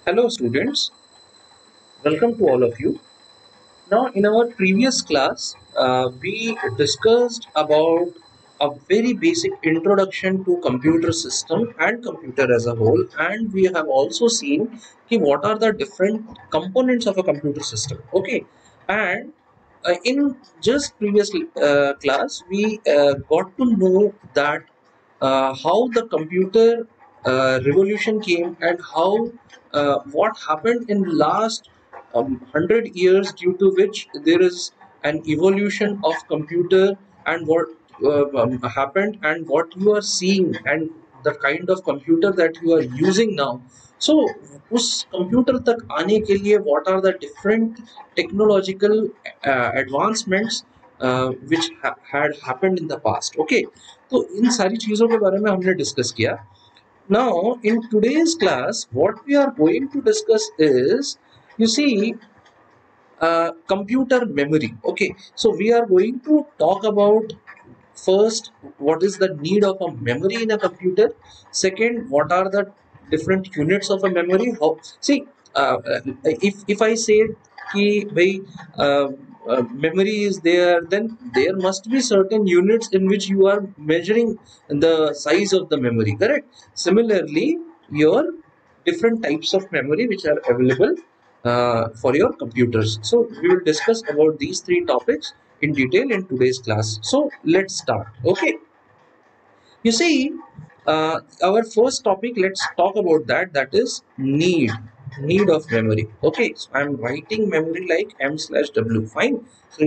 Hello students, welcome to all of you. Now in our previous class, we discussed about a very basic introduction to computer system and computer as a whole, and we have also seen what are the different components of a computer system. Okay, and in just previous class, we got to know that how the computer revolution came and how what happened in last 100 years, due to which there is an evolution of computer, and what happened and what you are seeing and the kind of computer that you are using now. So उस computer तक आने के लिए what are the different technological advancements which had happened in the past. Okay, तो इन सारी चीजों के बारे में हमने डिस्कस किया. Now in today's class what we are going to discuss is, you see, computer memory. Okay, so we are going to talk about first what is the need of a memory in a computer. Second, what are the different units of a memory. How, see, if I say कि भाई memory is there, then there must be certain units in which you are measuring the size of the memory, correct? Similarly, your different types of memory which are available for your computers. So we will discuss about these three topics in detail in today's class. So let's start. Okay, you see, our first topic, let's talk about that. That is need of memory. Okay, so I'm writing memory like m/w. Fine. So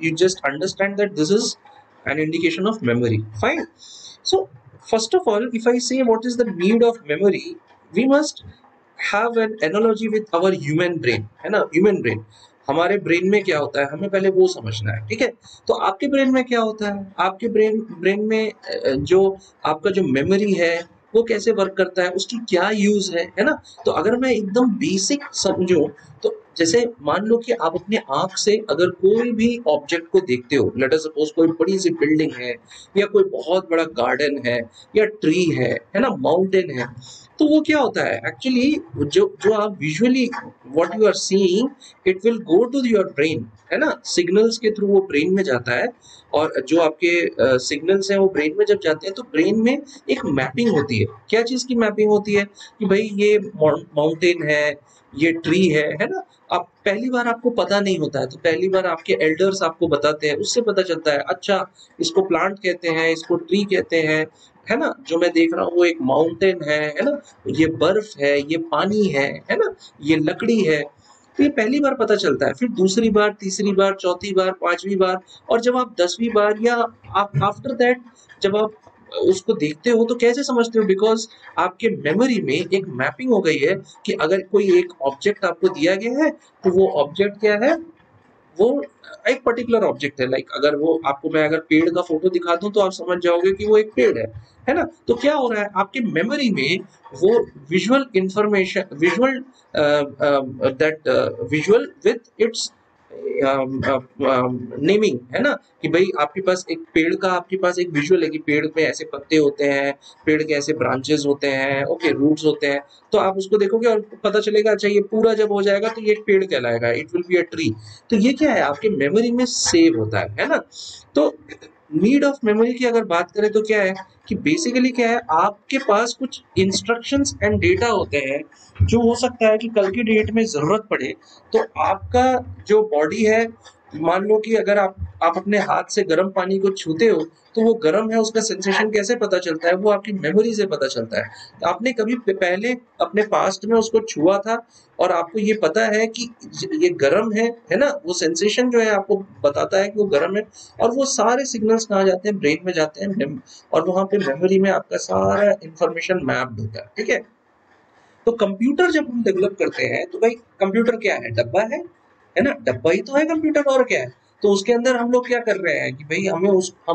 you just understand that this is an indication of memory. Fine. So first of all, if I say what is the need of memory, we must have an analogy with our human brain, है ना? Human brain, हमारे brain में क्या होता है हमें पहले वो समझना है. ठीक है, तो आपके ब्रेन में क्या होता है? आपके ब्रेन में जो आपका जो मेमोरी है वो कैसे वर्क करता है, उसकी क्या यूज है ना? तो अगर मैं एकदम बेसिक समझूं, तो जैसे मान लो कि आप अपने आंख से अगर कोई भी ऑब्जेक्ट को देखते हो, लेट अस सपोज कोई बड़ी सी बिल्डिंग है या कोई बहुत बड़ा गार्डन है या ट्री है ना, माउंटेन है, तो वो क्या होता है एक्चुअली, जो जो आप visually what you are seeing, it will go to your brain, है ना? सिग्नल्स के थ्रू वो ब्रेन में जाता है, और जो आपके सिग्नल्स हैं वो ब्रेन में जब जाते हैं तो ब्रेन में एक मैपिंग होती है. क्या चीज की मैपिंग होती है? कि भाई ये माउंटेन है, ये ट्री है ना? आप पहली बार आपको पता नहीं होता है, तो पहली बार आपके एल्डर्स आपको बताते हैं, उससे पता चलता है अच्छा इसको प्लांट कहते हैं, इसको ट्री कहते हैं, है ना? जो मैं देख रहा हूँ वो एक माउंटेन है ना? ये बर्फ है, ये पानी है ना? ये लकड़ी है. तो ये पहली बार पता चलता है, फिर दूसरी बार, तीसरी बार, चौथी बार, पांचवी बार, और जब आप 10वीं बार या आप आफ्टर दैट जब आप उसको देखते हो तो कैसे समझते हो? बिकॉज आपके मेमोरी में एक मैपिंग हो गई है कि अगर कोई एक ऑब्जेक्ट आपको दिया गया है तो वो ऑब्जेक्ट क्या है, वो एक पर्टिकुलर ऑब्जेक्ट है. लाइक अगर वो आपको, मैं अगर पेड़ का फोटो दिखा दूं तो आप समझ जाओगे कि वो एक पेड़ है ना? तो क्या हो रहा है आपके मेमोरी में, वो visual information, visual that visual with its naming, है ना? कि भाई आपके पास एक पेड़ का, आपके पास एक विजुअल है कि पेड़ पे ऐसे पत्ते होते हैं, पेड़ के ऐसे ब्रांचेस होते हैं, ओके, रूट्स होते हैं. तो आप उसको देखोगे और पता चलेगा अच्छा ये पूरा जब हो जाएगा तो ये एक पेड़ कहलाएगा, it will be a tree. तो ये क्या है, आपके मेमोरी में सेव होता है ना? तो नीड ऑफ मेमोरी की अगर बात करें तो क्या है कि बेसिकली क्या है, आपके पास कुछ इंस्ट्रक्शंस एंड डेटा होते हैं जो हो सकता है कि कल की डेट में जरूरत पड़े. तो आपका जो बॉडी है, मान लो कि अगर आप अपने हाथ से गर्म पानी को छूते हो तो वो गर्म है, उसका सेंसेशन कैसे पता चलता है? वो आपकी मेमोरी से पता चलता है. तो आपने कभी पहले अपने पास्ट में उसको छुआ था और आपको ये पता है कि ये गर्म है ना? वो सेंसेशन जो है आपको बताता है कि वो गर्म है, और वो सारे सिग्नल्स कहाँ जाते हैं? ब्रेन में जाते हैं, और वहां पे मेमोरी में आपका सारा इंफॉर्मेशन मैप्ड होता है. ठीक है, तो कंप्यूटर जब हम डेवलप करते हैं तो भाई कंप्यूटर क्या है? डब्बा है ना? डब्बा ही तो है कंप्यूटर, और क्या है? तो उसके अंदर हम लोग क्या कर रहे हैं कि भाई हम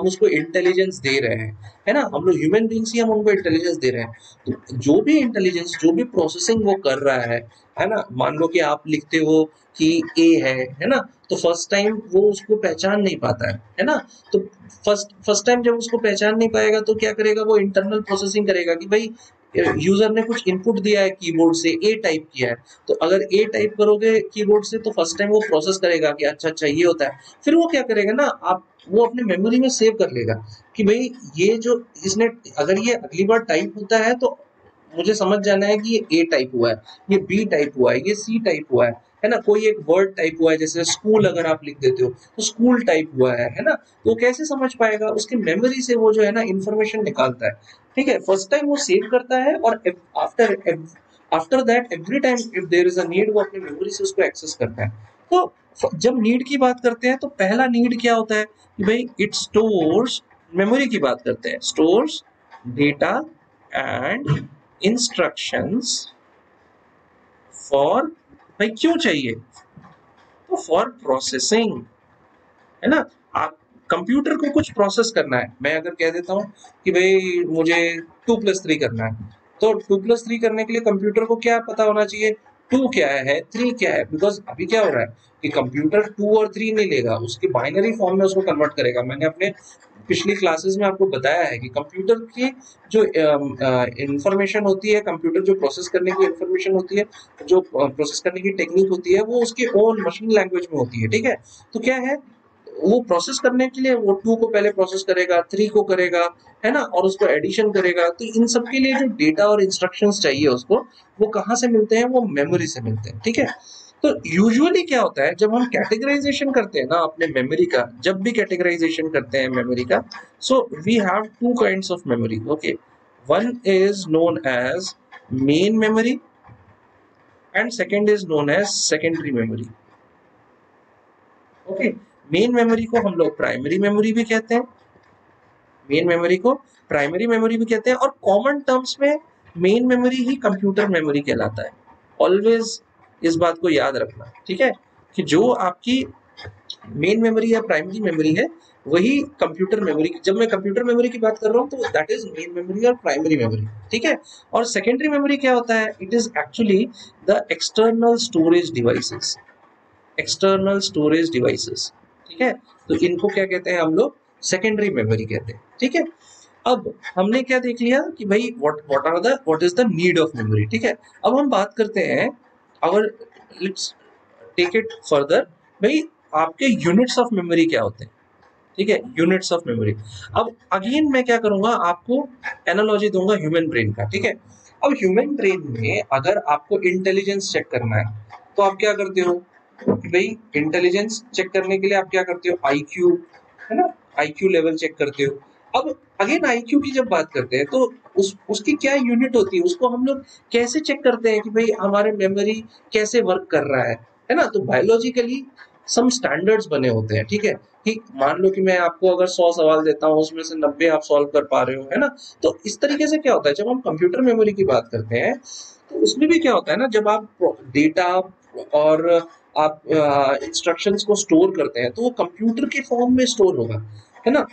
उसको इंटेलिजेंस दे रहे हैं, है ना? हम लोग ह्यूमन बींग्स ही हम उनको इंटेलिजेंस दे रहे हैं. तो जो भी इंटेलिजेंस, जो भी प्रोसेसिंग वो कर रहा है ना? मान लो कि आप लिखते हो कि ए है ना? तो फर्स्ट टाइम वो उसको पहचान नहीं पाता है ना? तो फर्स्ट टाइम जब उसको पहचान नहीं पाएगा तो क्या करेगा? वो इंटरनल प्रोसेसिंग करेगा कि भाई यूजर ने कुछ इनपुट दिया है कीबोर्ड से, ए टाइप किया है, तो अगर ए टाइप करोगे कीबोर्ड से तो फर्स्ट टाइम वो प्रोसेस करेगा कि अच्छा अच्छा ये होता है, फिर वो क्या करेगा ना, आप वो अपने मेमोरी में सेव कर लेगा कि भाई ये जो इसने, अगर ये अगली बार टाइप होता है तो मुझे समझ जाना है कि ये ए टाइप हुआ है, ये बी टाइप हुआ है, ये सी टाइप हुआ है ना, कोई एक वर्ड टाइप हुआ है, जैसे स्कूल अगर आप लिख देते हो तो स्कूल टाइप हुआ है ना, तो कैसे समझ पाएगा, उसकी मेमोरी से वो जो है ना इंफॉर्मेशन निकालता है, ठीक है, फर्स्ट टाइम वो सेव करता है और after after that every time if there is a need वो अपनी मेमोरी से उसको एक्सेस करता है। तो जब नीड की बात करते हैं तो पहला नीड क्या होता है कि भाई इट स्टोर्स, मेमोरी की बात करते हैं, stores data and instructions for, भाई क्यों चाहिए, तो फॉर प्रोसेसिंग, है ना, आप कंप्यूटर को कुछ प्रोसेस करना है, मैं अगर कह देता हूँ कि भाई मुझे 2+3 करना है, तो 2+3 करने के लिए कंप्यूटर को क्या पता होना चाहिए, 2 क्या है 3 क्या है, बिकॉज अभी क्या हो रहा है कि कंप्यूटर 2 और 3 नहीं लेगा, उसके बाइनरी फॉर्म में उसको कन्वर्ट करेगा। मैंने अपने पिछली क्लासेस में आपको बताया है कि कंप्यूटर की जो इंफॉर्मेशन होती है, कंप्यूटर जो प्रोसेस करने की इंफॉर्मेशन होती है, जो प्रोसेस करने की टेक्निक होती है, वो उसके ओन मशीन लैंग्वेज में होती है, ठीक है, तो क्या है वो प्रोसेस करने के लिए वो 2 को पहले प्रोसेस करेगा, 3 को करेगा, है ना, और उसको एडिशन करेगा, तो इन सब के लिए जो डेटा और इंस्ट्रक्शंस चाहिए उसको, वो कहाँ से मिलते हैं, वो मेमोरी से मिलते हैं, ठीक है। तो यूजुअली क्या होता है जब हम कैटेगराइजेशन करते हैं ना अपने मेमोरी का, जब भी कैटेगराइजेशन करते हैं मेमोरी का, so we have 2 kinds of memory, okay, one is known as main memory and second is known as secondary memory, okay. Main memory को हम लोग प्राइमरी मेमोरी भी कहते हैं, मेन मेमोरी को प्राइमरी मेमोरी भी कहते हैं, और कॉमन टर्म्स में मेन मेमोरी ही कंप्यूटर मेमोरी कहलाता है। ऑलवेज इस बात को याद रखना, ठीक है, कि जो आपकी मेन मेमोरी या प्राइमरी मेमोरी है वही कंप्यूटर मेमोरी, जब मैं कंप्यूटर मेमोरी की बात कर रहा हूँ तो दैट इज मेन मेमोरी और प्राइमरी मेमोरी, ठीक है। और सेकेंडरी मेमोरी क्या होता है, it is actually the external storage devices, external storage devices, ठीक है, तो इनको क्या कहते हैं हम लोग, सेकेंडरी मेमोरी कहते हैं, ठीक है। अब हमने क्या देख लिया कि भाई what is the need of memory, ठीक है। अब हम बात करते हैं, अगर लेट्स टेक इट फर्दर, भाई आपके यूनिट्स ऑफ मेमोरी क्या होते हैं, ठीक है, यूनिट्स ऑफ मेमोरी। अब अगेन मैं क्या करूंगा, आपको एनालॉजी दूंगा ह्यूमन ब्रेन का, ठीक है। अब ह्यूमन ब्रेन में अगर आपको इंटेलिजेंस चेक करना है तो आप क्या करते हो कि भाई इंटेलिजेंस चेक करने के लिए आप क्या करते हो, आईक्यू, है ना, आईक्यू लेवल चेक करते हो। अब अगेन आईक्यू की जब बात करते हैं तो उसकी क्या यूनिट होती है, उसको हम लोग कैसे चेक करते हैं कि भाई हमारे मेमोरी कैसे वर्क कर रहा है ना, तो बायोलॉजिकली सम स्टैंडर्ड्स बने होते हैं, ठीक है, कि मान लो कि मैं आपको अगर 100 सवाल देता हूँ उसमें से 90 आप सॉल्व कर पा रहे हो, है ना, तो इस तरीके से क्या होता है जब हम कंप्यूटर मेमोरी की बात करते हैं तो उसमें भी क्या होता है ना, जब आप डेटा और आप इंस्ट्रक्शंस को स्टोर करते हैं तो वो कंप्यूटर के फॉर्म में स्टोर होगा, है ना।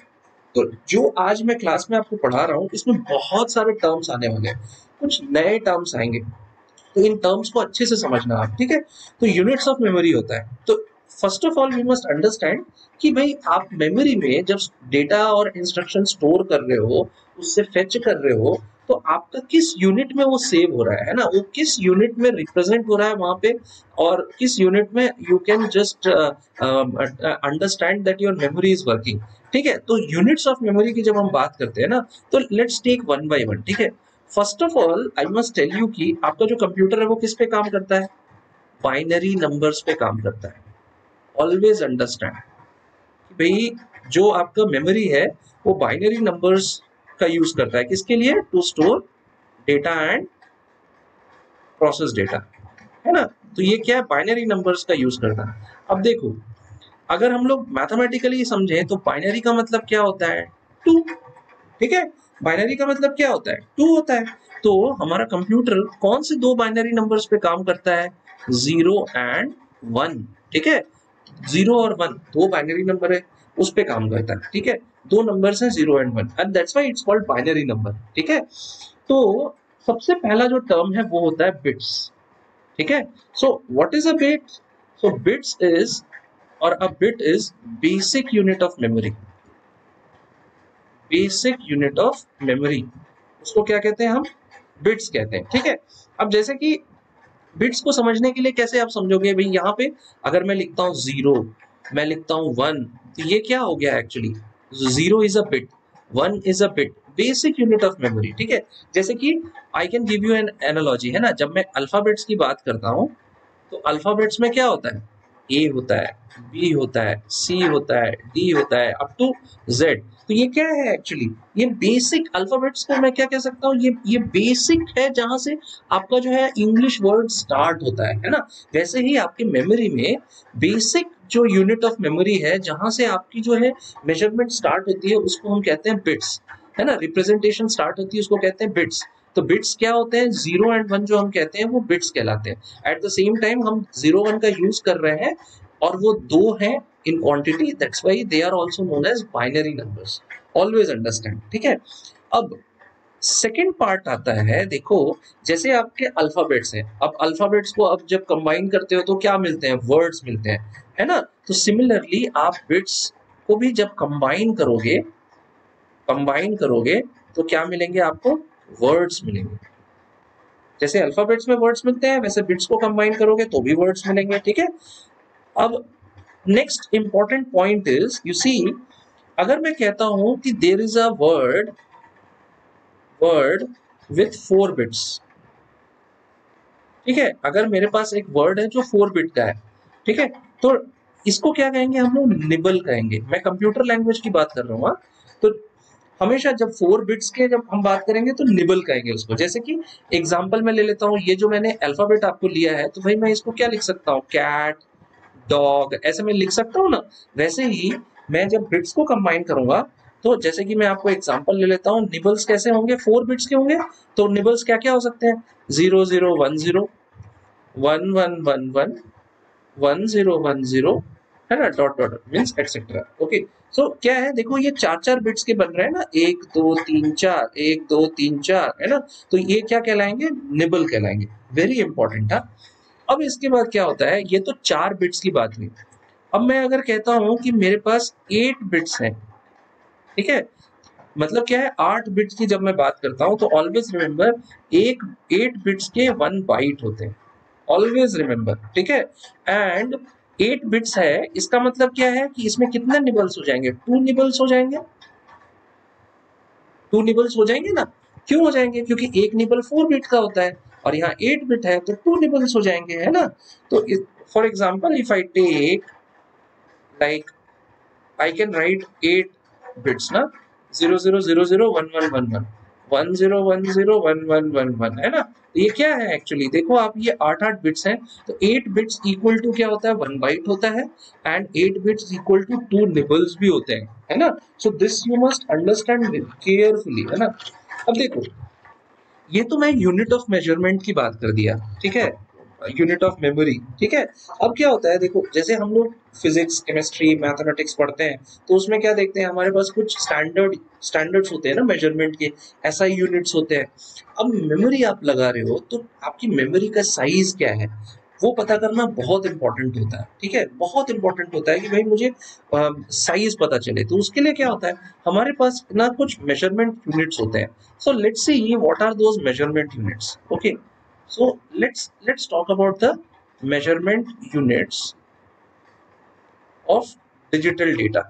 तो जो आज मैं क्लास में आपको पढ़ा रहा हूँ इसमें बहुत सारे टर्म्स आने वाले हैं, कुछ नए टर्म्स आएंगे, तो इन टर्म्स को अच्छे से समझना आप, ठीक है। तो यूनिट्स ऑफ मेमोरी होता है, तो first of all we must understand कि भाई आप मेमोरी में जब डेटा और इंस्ट्रक्शन स्टोर कर रहे हो, उससे फेच कर रहे हो, तो आपका किस यूनिट में वो सेव हो रहा है ना, वो किस यूनिट में रिप्रेजेंट हो रहा है वहां पे, और किस यूनिट में you can just understand that your memory is working, ठीक है। तो यूनिट्स ऑफ मेमोरी की जब हम बात करते हैं ना तो let's take one by one, ठीक है। First of all I must tell you कि आपका जो कंप्यूटर है वो किस पे काम करता है, बाइनरी नंबर्स पे काम करता है। ऑलवेज अंडरस्टैंड कि भाई जो आपका मेमोरी है वो बाइनरी नंबर्स का यूज करता है, किसके लिए, to store data and process data, है ना। तो ये क्या है, बाइनरी नंबर्स का यूज करता है। अब देखो अगर हम लोग मैथमेटिकली समझें तो बाइनरी का मतलब क्या होता है, टू, ठीक है, बाइनरी का मतलब क्या होता है, टू होता है। तो हमारा कंप्यूटर कौन से दो बाइनरी नंबर्स पे काम करता है, 0 और 1, ठीक है, 0 और 1 दो बाइनरी नंबर है उस पे काम करता है, ठीक है, दो नंबर्स हैं 0 और 1 and that's why it's called binary number, ठीक है। तो सबसे पहला जो टर्म है वो होता है बिट्स, ठीक है। So what is a bit, so bits is or a bit is basic unit of memory, basic unit of memory, उसको क्या कहते हैं हम, बिट्स कहते हैं, ठीक है। अब जैसे कि बिट्स को समझने के लिए कैसे आप समझोगे भाई, यहाँ पे अगर मैं लिखता हूँ 0, मैं लिखता हूँ 1, तो ये क्या हो गया actually, 0 is a bit, 1 is a bit, basic unit of memory, ठीक है। जैसे कि I can give you N analogy, है ना, जब मैं अल्फाबेट्स की बात करता हूँ तो अल्फाबेट्स में क्या होता है, ए होता है, बी होता है, सी होता है, डी होता है, अप टू जेड। तो ये क्या है एक्चुअली, ये बेसिक अल्फाबेट्स को मैं क्या कह सकता हूँ, ये बेसिक है जहां से आपका जो है इंग्लिश वर्ड स्टार्ट होता है ना। वैसे ही आपकी मेमोरी में बेसिक जो यूनिट ऑफ मेमोरी है, जहां से आपकी जो है मेजरमेंट स्टार्ट होती है, उसको हम कहते हैं बिट्स, है ना, रिप्रेजेंटेशन स्टार्ट होती है उसको कहते हैं बिट्स। तो बिट्स क्या होते हैं, 0 एंड 1 जो हम कहते हैं वो बिट्स कहलाते हैं। एट द सेम टाइम हम 0 1 का यूज कर रहे हैं और वो दो हैं in quantity, that's why they are also known as binary numbers, always understand, ठीक है। अब सेकेंड पार्ट आता है, देखो जैसे आपके अल्फाबेट्स हैं, अब अल्फाबेट्स को अब जब कंबाइन करते हो तो क्या मिलते हैं, वर्ड्स मिलते हैं, है ना। तो सिमिलरली आप बिट्स को भी जब कंबाइन करोगे तो क्या मिलेंगे आपको, वर्ड्स मिलेंगे। जैसे अल्फाबेट्स में वर्ड्स मिलते हैं, वैसे बिट्स को कंबाइन करोगे तो भी वर्ड्स मिलेंगे, ठीक है। अब next important point is, you see, अगर मैं कहता हूं कि there is a word with 4 bits, ठीक है, अगर मेरे पास एक वर्ड है जो 4 बिट का है, ठीक है, तो इसको क्या कहेंगे, हम लोग निबल कहेंगे। मैं कंप्यूटर लैंग्वेज की बात कर रहा हूँ, तो हमेशा जब 4 बिट्स के जब हम बात करेंगे तो निबल कहेंगे उसको। जैसे कि एग्जांपल मैं ले लेता हूँ, ये जो मैंने अल्फाबेट आपको लिया है, तो भाई मैं इसको क्या लिख सकता हूँ, कैट, डॉग, ऐसे मैं लिख सकता हूँ ना। वैसे ही मैं जब बिट्स को कंबाइन करूंगा, तो जैसे कि मैं आपको एग्जांपल ले लेता हूँ, निबल्स कैसे होंगे, 4 बिट्स के होंगे। तो निबल्स क्या क्या हो सकते हैं, 0010, 1111, 1010, है ना, dot dot means etcetera, okay. So क्या है, देखो ये 4 4 बिट्स के बन रहे हैं ना, 1 2 3 4, 1 2 3 4, है ना। तो ये क्या कहलाएंगे, निबल कहलाएंगे, वेरी इंपॉर्टेंट था। अब इसके बाद क्या होता है, ये तो 4 बिट्स की बात हुई। अब मैं अगर कहता हूं कि मेरे पास 8 बिट्स हैं, ठीक है, मतलब क्या है, 8 बिट्स की जब मैं बात करता हूं तो ऑलवेज रिमेंबर, एक 8 बिट्स के 1 बाइट होते हैं, ऑलवेज रिमेंबर, ठीक है। एंड 8 बिट्स है, इसका मतलब क्या है कि इसमें कितने निबल्स हो जाएंगे, 2 निबल्स हो जाएंगे, 2 निबल्स हो जाएंगे ना। क्यों हो जाएंगे, क्योंकि एक निबल 4 बिट का होता है और यहाँ 8 बिट है, तो 2 निबल्स हो जाएंगे, है ना। तो for example if I take, like I can write 8 bits ना, 00001111, 10101111, है ना। तो ये क्या है एक्चुअली, देखो आप, ये 8 8 बिट्स हैं, तो 8 बिट्स इक्वल टू क्या होता है, 1 बाइट होता है, and 8 bits equal to 2 nibbles भी होते हैं, है ना। So this you must understand carefully, है ना। अब देखो, ये तो मैं यूनिट ऑफ मेजरमेंट की बात कर दिया, ठीक है, यूनिट ऑफ मेमोरी, ठीक है। अब क्या होता है, देखो जैसे हम लोग फिजिक्स, केमिस्ट्री, मैथमेटिक्स पढ़ते हैं, तो उसमें क्या देखते हैं, हमारे पास कुछ स्टैंडर्ड्स होते हैं ना मेजरमेंट के, एसआई यूनिट्स होते हैं। अब मेमोरी आप लगा रहे हो, तो आपकी मेमोरी का साइज क्या है वो पता करना बहुत इंपॉर्टेंट होता है, ठीक है, बहुत इंपॉर्टेंट होता है कि भाई मुझे साइज पता चले। तो उसके लिए क्या होता है, हमारे पास ना कुछ मेजरमेंट यूनिट्स होते हैं। So let's see what are those measurement units. Okay, so let's talk about the measurement units of digital data.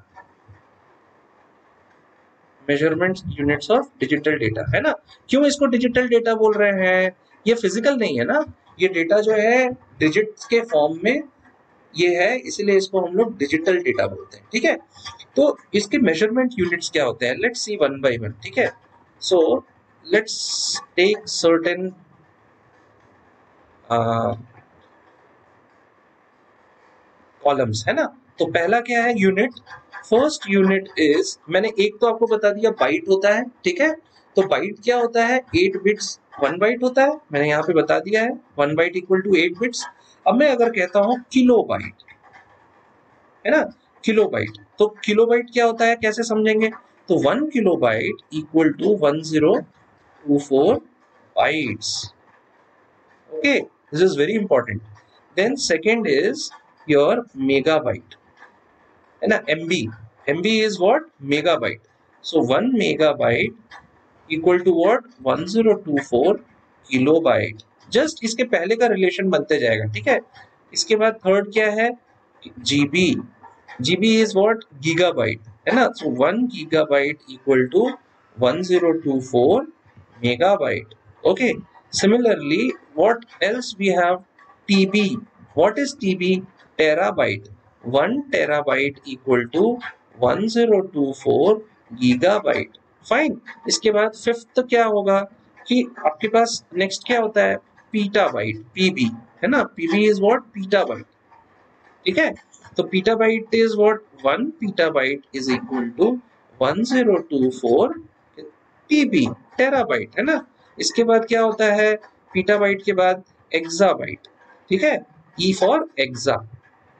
Measurement units of digital data, है ना। क्यों इसको डिजिटल डेटा बोल रहे हैं, ये फिजिकल नहीं है ना, ये डेटा जो है डिजिट्स के फॉर्म में ये है, इसलिए इसको हम लोग डिजिटल डेटा बोलते हैं, ठीक है। तो इसके मेजरमेंट यूनिट्स क्या होते हैं, let's see one by one, ठीक है। So let's take certain columns, है ना। तो पहला क्या है, यूनिट, फर्स्ट यूनिट इज, मैंने एक तो आपको बता दिया बाइट होता है, ठीक है। तो बाइट क्या होता है, 8 बिट्स 1 बाइट होता है, मैंने यहाँ पे बता दिया है, 1 बाइट इक्वल टू 8 बिट्स। अब मैं अगर कहता हूँ किलो बाइट, है ना, किलो बाइट, तो किलो बाइट क्या होता है, कैसे समझेंगे, तो 1 kilo byte equal to 1024 bytes, okay, this is very important. Then second is your megabyte, है ना, MB, MB is what, megabyte. So 1 megabyte equal to what, 1024 kilobyte, just इसके पहले का रिलेशन बनते जाएगा, ठीक है। इसके बाद थर्ड क्या है, GB, GB is what, gigabyte, है ना। So 1 gigabyte equal to 1024 megabyte. Okay, similarly what else we have, TB. What is TB? Terabyte. 1 terabyte equal to 1024 gigabyte. Fine. इसके बाद फिफ्थ क्या होगा कि आपके पास नेक्स्ट क्या होता है, पीटाबाइट, पीबी, है ना। पीबी इज व्हाट, पीटाबाइट, ठीक है। तो petabyte is what, 1 petabyte is equal to 1024 TB, terabyte, है ना। इसके बाद क्या होता है, पीटाबाइट के बाद एक्साबाइट, ठीक है, ई फॉर एक्सा,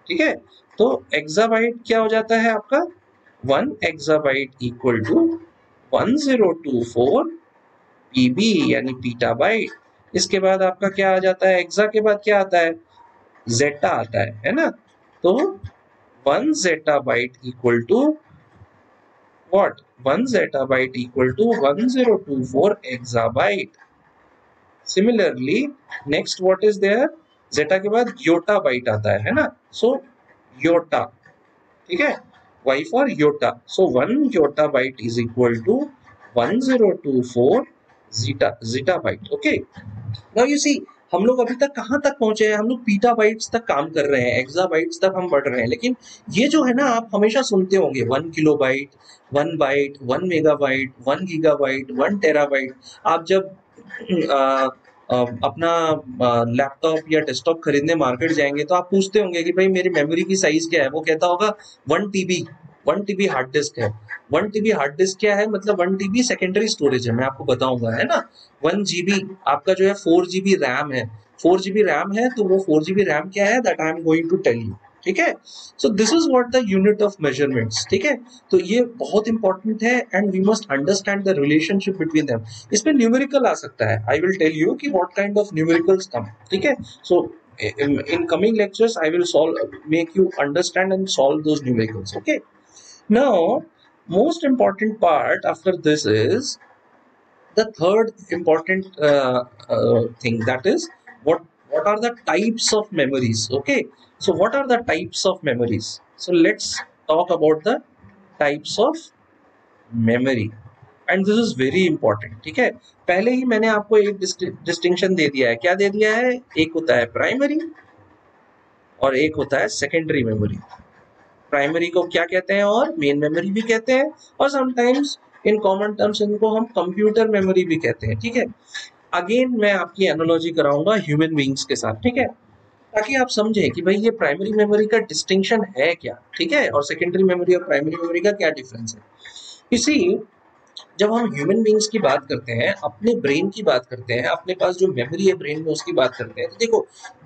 ठीक है। तो एक्साबाइट क्या हो जाता है आपका, 1 एक्साबाइट इक्वल टू 1024 पीबी यानी पीटाबाइट। इसके बाद आपका क्या आ जाता है, एक्सा के बाद क्या आता है, जेटा आता है ना। तो 1 zettabyte equal to what, 1 zettabyte equal to 1024 exabyte. Similarly next what is there, zeta के बाद yottabyte आता है ना। so yotta, ठीक है, y for yotta, so 1 yottabyte is equal to 1024 zettabyte. okay, now you see हम लोग अभी तक कहाँ तक पहुंचे हैं, हम लोग पीटाबाइट्स तक काम कर रहे हैं, एक्साबाइट्स तक हम बढ़ रहे हैं। लेकिन ये जो है ना, आप हमेशा सुनते होंगे 1 kilobyte, 1 byte, 1 megabyte, 1 gigabyte, 1 terabyte. आप जब अपना लैपटॉप या डेस्कटॉप खरीदने मार्केट जाएंगे तो आप पूछते होंगे कि भाई मेरी मेमोरी की साइज क्या है, वो कहता होगा 1 टीबी, 1 टीबी हार्ड डिस्क है। 1 टीबी हार्ड डिस्क क्या है, मतलब 1 टीबी सेकेंडरी स्टोरेज है, मैं आपको बताऊंगा, है ना। 1 जीबी आपका जो है 4 जीबी रैम है, 4 जीबी रैम है, तो वो 4 जीबी रैम क्या है, that I am going to tell you, ठीक है। So this is what the unit of measurements, ठीक है। तो ये बहुत इंपॉर्टेंट है and we must understand the relationship between them. इसमें न्यूमेरिकल आ सकता है, आई विल टेल यू कि what kind of numericals come, ठीक है। सो in coming lectures I will make you understand and solve those numericals. Okay, now most important part after this is the third important thing, that is what are the types of memories. Okay, so what are the types of memories, so let's talk about the types of memory and this is very important, ठीक है। पहले ही मैंने आपको एक distinction दे दिया है, क्या दे दिया है, एक होता है प्राइमरी और एक होता है सेकेंडरी मेमोरी। प्राइमरी को क्या कहते हैं, और मेन मेमोरी भी कहते हैं, और समटाइम्स इन कॉमन टर्म्स इनको हम कंप्यूटर मेमोरी भी कहते हैं, ठीक है। अगेन मैं आपकी एनालॉजी कराऊंगा ह्यूमन बीइंग्स के साथ, ठीक है, ताकि आप समझें कि भाई ये प्राइमरी मेमोरी का डिस्टिंक्शन है क्या, ठीक है, और सेकेंडरी मेमोरी और प्राइमरी मेमोरी का क्या डिफरेंस है। इसी जब हम ह्यूमन बीइंग्स की बात करते हैं, अपने ब्रेन की बात करते हैं, अपने पास जो मेमोरी है ब्रेन में उसकी बात करते हैं, तो देखो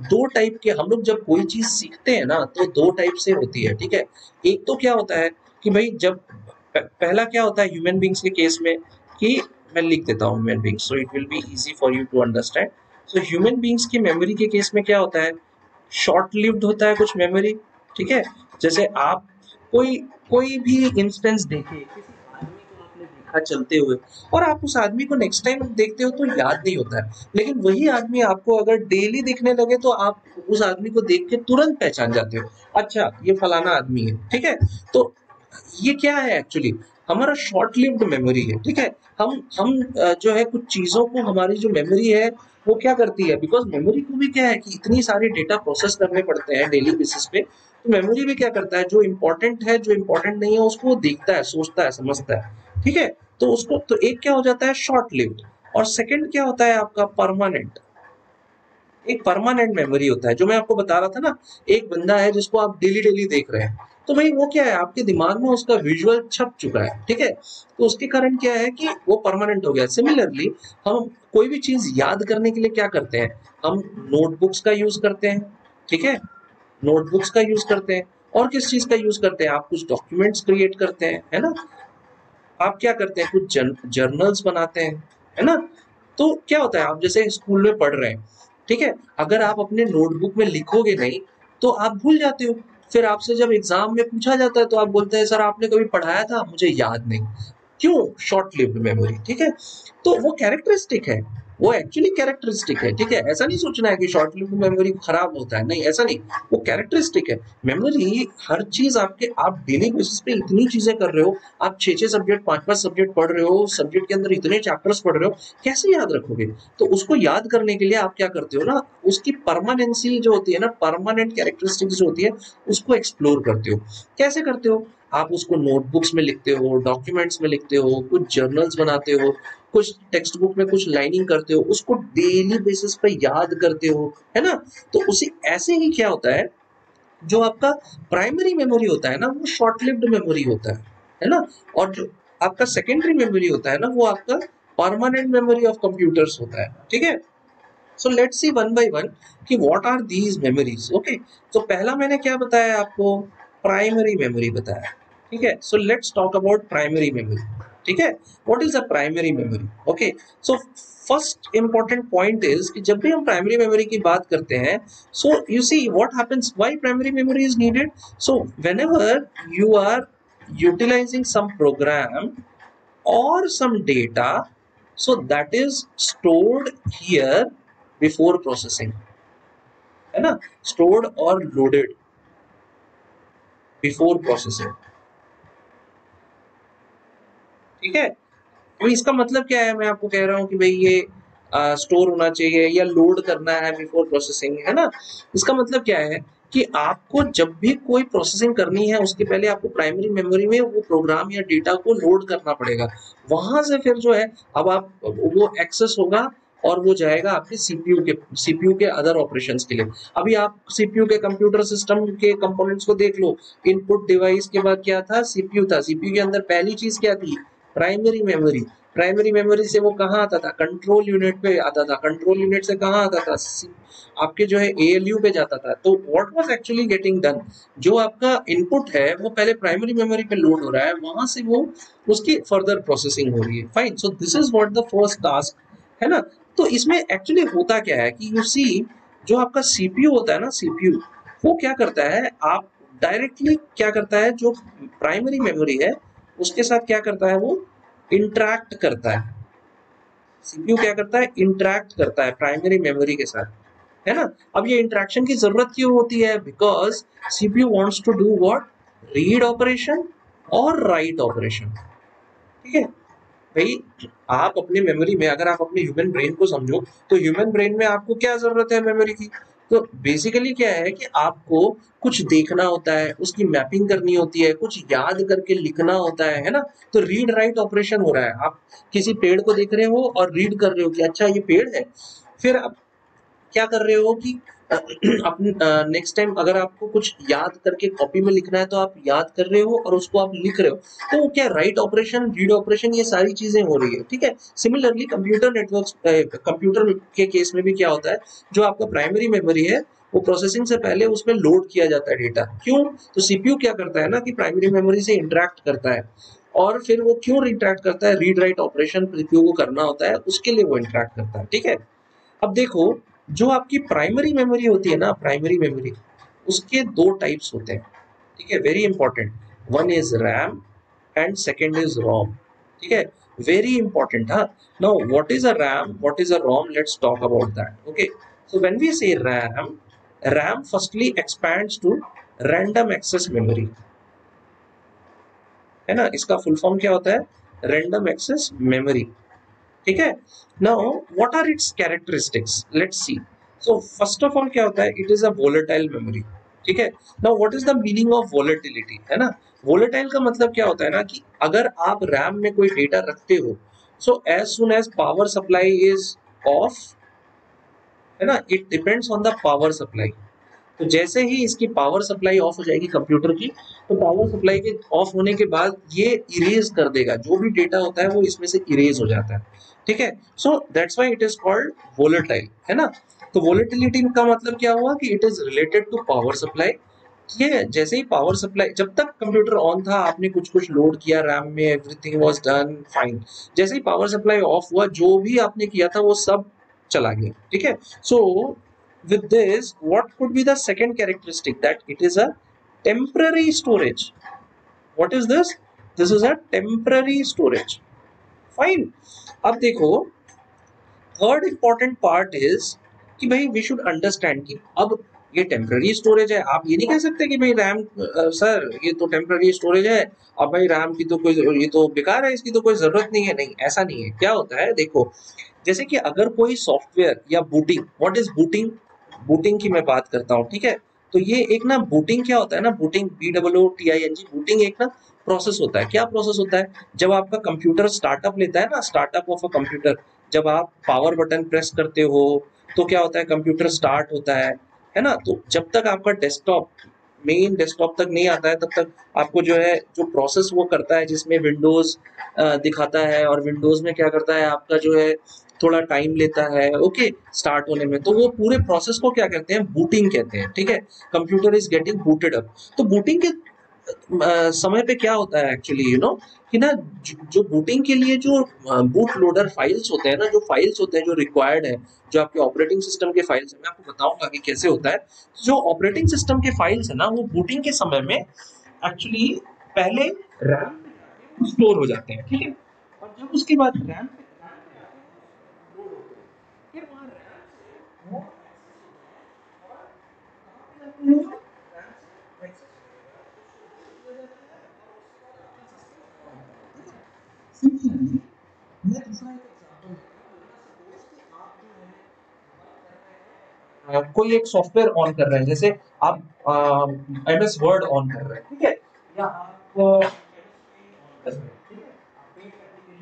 दो टाइप के, हम लोग जब कोई चीज सीखते हैं ना तो दो टाइप से होती है, ठीक है। एक तो क्या होता है कि भाई जब पहला क्या होता है ह्यूमन बीइंग्स के केस में, कि मैं लिख देता हूँ human beings so it will be easy for you to understand. So human beings की मेमोरी के केस में क्या होता है, शॉर्ट लिव्ड होता है कुछ मेमोरी, ठीक है। जैसे आप कोई कोई भी इंस्टेंस देखे, चलते हुए, और आप उस आदमी को नेक्स्ट टाइम देखते हो तो याद नहीं होता है, लेकिन वही आदमी आपको अगर डेली दिखने लगे तो आप उस आदमी को देख के तुरंत पहचान जाते हो, अच्छा ये फलाना आदमी है, ठीक है। तो ये क्या है एक्चुअली, हमारा शॉर्ट लिव्ड मेमोरी है, ठीक है। हम जो है कुछ चीजों को, हमारी जो मेमोरी है वो क्या करती है, बिकॉज मेमोरी को भी क्या है कि इतनी सारी डेटा प्रोसेस करने पड़ते हैं डेली बेसिस पे, तो मेमोरी भी क्या करता है, जो इम्पोर्टेंट है जो इम्पोर्टेंट नहीं है उसको वो देखता है, सोचता है, समझता है, ठीक है। तो उसको, तो एक क्या हो जाता है शॉर्ट लिव्ड, और सेकंड क्या होता है आपका परमानेंट। एक परमानेंट मेमोरी होता है, जो मैं आपको बता रहा था ना, एक बंदा है जिसको आप डेली डेली देख रहे हैं, तो भाई वो क्या है, आपके दिमाग में उसका विजुअल छप चुका है, ठीक है। तो उसके कारण क्या है कि वो परमानेंट हो गया। सिमिलरली हम कोई भी चीज याद करने के लिए क्या करते हैं, हम नोटबुक्स का यूज करते हैं, ठीक है, नोटबुक्स का यूज करते हैं, और किस चीज का यूज करते हैं, आप कुछ डॉक्यूमेंट्स क्रिएट करते हैं, है ना, आप क्या करते हैं, कुछ जर्नल्स बनाते हैं, है ना। तो क्या होता है, आप जैसे स्कूल में पढ़ रहे हैं, ठीक है, अगर आप अपने नोटबुक में लिखोगे नहीं तो आप भूल जाते हो, फिर आपसे जब एग्जाम में पूछा जाता है तो आप बोलते हैं सर आपने कभी पढ़ाया था, मुझे याद नहीं, क्यों, शॉर्ट लिव्ड मेमोरी, ठीक है। तो वो कैरेक्टरिस्टिक है, वो एक्चुअली कैरेक्टरिस्टिक है, ठीक है। ऐसा नहीं सोचना है कि शॉर्ट लिव्ड मेमोरी खराब होता है, नहीं ऐसा नहीं, वो कैरेक्टरिस्टिक है। मेमोरी हर चीज आपके, आप डेली बेसिस पे इतनी चीजें कर रहे हो, आप 6-6 सब्जेक्ट 5-5 सब्जेक्ट पढ़ रहे हो, सब्जेक्ट के अंदर इतने चैप्टर्स पढ़ रहे हो, कैसे याद रखोगे? तो उसको याद करने के लिए आप क्या करते हो ना, उसकी परमानेंसी जो होती है ना, परमानेंट कैरेक्टरिस्टिक्स जो होती है, उसको एक्सप्लोर करते हो। कैसे करते हो? आप उसको नोटबुक्स में लिखते हो, डॉक्यूमेंट्स में लिखते हो, कुछ जर्नल्स बनाते हो, कुछ टेक्स्ट बुक में कुछ लाइनिंग करते हो, उसको डेली बेसिस पे याद करते हो, है ना। तो उसी ऐसे ही क्या होता है, जो आपका प्राइमरी मेमोरी होता है ना, वो शॉर्ट लिव्ड मेमोरी होता है ना। और जो आपका सेकेंडरी मेमोरी होता है ना, वो आपका परमानेंट मेमोरी ऑफ कंप्यूटर्स होता है, ठीक है। So let's see one by one कि what are these memories. Okay, तो पहला मैंने क्या बताया आपको, प्राइमरी मेमोरी बताया, ठीक है। So let's talk about primary memory, ठीक है। What is a primary memory? Okay, so first important point is कि जब भी हम प्राइमरी मेमोरी की बात करते हैं, so you see what happens, why primary memory is needed. So whenever you are utilizing some program or some data, so that is stored here before processing, है ना, stored or loaded before processing, ठीक है। तो इसका मतलब क्या है, मैं आपको कह रहा हूं कि भाई ये स्टोर होना चाहिए या लोड करना है बिफोर प्रोसेसिंग, है ना। इसका मतलब क्या है कि आपको जब भी कोई प्रोसेसिंग करनी है, उसके पहले आपको प्राइमरी मेमोरी में वो प्रोग्राम या डेटा को लोड करना पड़ेगा। वहां से फिर जो है, अब आप वो एक्सेस होगा और वो जाएगा आपके सीपीयू के अदर ऑपरेशंस के लिए। अभी आप सीपीयू के कंप्यूटर सिस्टम के कंपोनेंट्स को देख लो, इनपुट डिवाइस के बाद क्या था, सीपीयू था। सीपीयू के अंदर पहली चीज क्या थी, प्राइमरी मेमोरी। प्राइमरी मेमोरी से वो कहाँ आता था, कंट्रोल यूनिट पे आता था। कंट्रोल यूनिट से कहाँ आता था, आपके जो है एएलयू पे जाता था। तो what was actually getting done, जो आपका इनपुट है वो पहले प्राइमरी मेमोरी पे लोड हो रहा है, वहां से वो उसकी फर्दर प्रोसेसिंग हो रही है। Fine, so this is what the first task, है ना। तो इसमें एक्चुअली होता क्या है कि यू सी, जो आपका सीपीयू होता है ना, सीपीयू वो क्या करता है, आप डायरेक्टली क्या करता है, जो प्राइमरी मेमोरी है उसके साथ क्या करता है, वो इंटरैक्ट करता है। सीपीयू क्या करता है, इंटरैक्ट करता है प्राइमरी मेमोरी के साथ, है ना। अब ये इंटरैक्शन की जरूरत क्यों होती है, because CPU wants to do what, read operation और राइट ऑपरेशन, ठीक है भाई। आप अपने मेमोरी में, अगर आप अपने ह्यूमन ब्रेन को समझो, तो ह्यूमन ब्रेन में आपको क्या जरूरत है मेमोरी की। तो बेसिकली क्या है कि आपको कुछ देखना होता है, उसकी मैपिंग करनी होती है, कुछ याद करके लिखना होता है ना। तो रीड राइट ऑपरेशन हो रहा है, आप किसी पेड़ को देख रहे हो और रीड कर रहे हो कि अच्छा ये पेड़ है। फिर आप क्या कर रहे हो कि अपने नेक्स्ट टाइम अगर आपको कुछ याद करके कॉपी में लिखना है, तो आप याद कर रहे हो और उसको आप लिख रहे हो। तो वो क्या, राइट ऑपरेशन, रीड ऑपरेशन, ये सारी चीजें हो रही है, ठीक है। सिमिलरली कंप्यूटर नेटवर्क, कंप्यूटर के केस में भी क्या होता है, जो आपका प्राइमरी मेमोरी है वो प्रोसेसिंग से पहले उसमें लोड किया जाता है डेटा। क्यों? तो सीपीयू क्या करता है ना कि प्राइमरी मेमोरी से इंटरैक्ट करता है, और फिर वो क्यों इंटरैक्ट करता है, रीड राइट ऑपरेशन सीपीयू को करना होता है, उसके लिए वो इंटरैक्ट करता है, ठीक है। अब देखो, जो आपकी प्राइमरी मेमोरी होती है ना, प्राइमरी मेमोरी, उसके दो टाइप्स होते हैं, ठीक है, very important. One is RAM and second is ROM, ठीक है, वेरी इंपॉर्टेंट। हाँ, now what is a RAM, what is a ROM, let's talk about that. Okay, so when we say RAM, RAM firstly expands to random access memory, है ना। इसका full form क्या होता है, random access memory, ठीक है। Now what are its characteristics, let's see. So first of all क्या होता है, it is a volatile memory, ठीक है। Now what is the meaning of volatility, है ना। वोलेटाइल का मतलब क्या होता है ना कि अगर आप रैम में कोई डेटा रखते हो, so as soon as power supply is off, है ना, it depends on the power supply. तो जैसे ही इसकी पावर सप्लाई ऑफ हो जाएगी कंप्यूटर की, तो पावर सप्लाई के ऑफ होने के बाद ये इरेज कर देगा, जो भी डेटा होता है वो इसमें से इरेज हो जाता है, ठीक है। So that's why it is called volatile, है ना। तो वोलेटिलिटी का मतलब क्या हुआ कि it is related to power supply. ये जैसे ही पावर सप्लाई, जब तक कंप्यूटर ऑन था आपने कुछ कुछ लोड किया रैम में, एवरीथिंग वाज डन फाइन। जैसे ही पावर सप्लाई ऑफ हुआ, जो भी आपने किया था वो सब चला गया, ठीक है। सो with this, what could be the second characteristic, that it is a temporary storage. What is this? This is a temporary storage. Fine. अब देखो, थर्ड इंपॉर्टेंट पार्ट इज कि भाई वी शुड अंडरस्टैंड कि अब ये टेम्पररी स्टोरेज है, आप ये नहीं कह सकते कि भाई रैम सर ये तो टेम्पररी स्टोरेज है, अब भाई रैम की तो कोई ये तो बेकार है, इसकी तो कोई जरूरत नहीं है। नहीं, ऐसा नहीं है। क्या होता है देखो, जैसे कि अगर कोई सॉफ्टवेयर या booting, what is booting, booting की मैं बात करता हूँ, ठीक है। तो ये एक ना बूटिंग क्या होता है ना, बूटिंग BOOTING, बूटिंग एक ना प्रोसेस होता है। क्या प्रोसेस होता है, जब आपका कंप्यूटर स्टार्टअप लेता है ना, स्टार्टअप ऑफ अ कंप्यूटर, जब आप पावर बटन प्रेस करते हो तो क्या होता है, कंप्यूटर स्टार्ट होता है ना। तो जब तक आपका डेस्कटॉप मेन डेस्कटॉप तक नहीं आता है तब तक आपको जो है जो प्रोसेस वो करता है, जिसमें विंडोज दिखाता है, और विंडोज में क्या करता है आपका जो है थोड़ा टाइम लेता है ओके स्टार्ट होने में। तो वो पूरे प्रोसेस को क्या कहते हैं, बूटिंग कहते हैं, ठीक है। Computer is getting booted up. तो बूटिंग के समय पे क्या होता है एक्चुअली कि ना जो बूटिंग के लिए जो बूट लोडर फाइल्स होते हैं ना, जो फाइल्स होते हैं जो रिक्वायर्ड है, जो आपके ऑपरेटिंग सिस्टम के फाइल्स है, मैं आपको बताऊंगा कि कैसे होता है। जो ऑपरेटिंग सिस्टम के फाइल्स है ना, वो बूटिंग के समय में एक्चुअली पहले रैम स्टोर हो जाते हैं, ठीक है। और जब उसके बाद रैम फिर वहाँ सिमिलरली मैं दूसरा एक एग्जांपल कोई एक सॉफ्टवेयर ऑन कर रहे हैं, जैसे आप MS वर्ड ऑन कर रहे हैं, ठीक है, या आप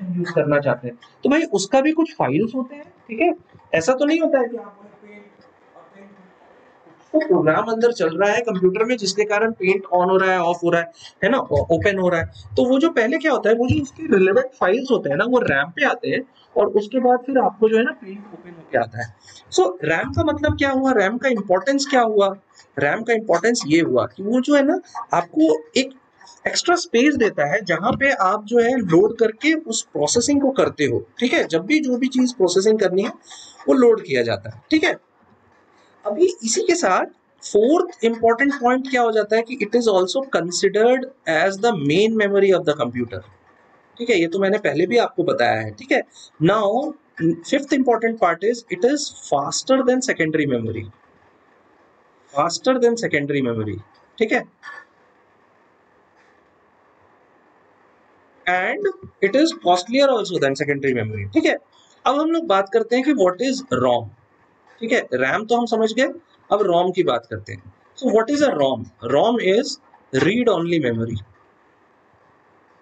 यूज करना चाहते हैं, तो भाई उसका भी कुछ फाइल्स होते हैं, ठीक है। ऐसा तो नहीं होता है कि आप तो प्रोग्राम अंदर चल रहा है कंप्यूटर में जिसके कारण पेंट ऑन हो रहा है, ऑफ हो रहा है ना, ओपन हो रहा है। तो वो जो पहले क्या होता है, वो जो उसके रिलेवेंट फाइल्स होते हैं ना, वो रैम पे आते हैं, और उसके बाद फिर आपको जो है ना पेंट ओपन होके आता है। सो रैम का मतलब क्या हुआ, रैम का इंपॉर्टेंस क्या हुआ, रैम का इंपॉर्टेंस ये हुआ कि वो जो है ना आपको एक एक्स्ट्रा स्पेस देता है जहां पे आप जो है लोड करके उस प्रोसेसिंग को करते हो, ठीक है। जब भी जो भी चीज प्रोसेसिंग करनी है वो लोड किया जाता है, ठीक है। अभी इसी के साथ फोर्थ इंपॉर्टेंट पॉइंट क्या हो जाता है कि it is also considered as the main memory of the computer, ठीक है। ये तो मैंने पहले भी आपको बताया है, ठीक है। Now fifth important part is it is faster than secondary memory, faster than secondary memory, ठीक है। And it is costlier also than secondary memory, ठीक है। अब हम लोग बात करते हैं कि व्हाट इज रोम, ठीक है। रैम तो हम समझ गए, अब रोम की बात करते हैं। So what is a ROM, ROM is read only memory,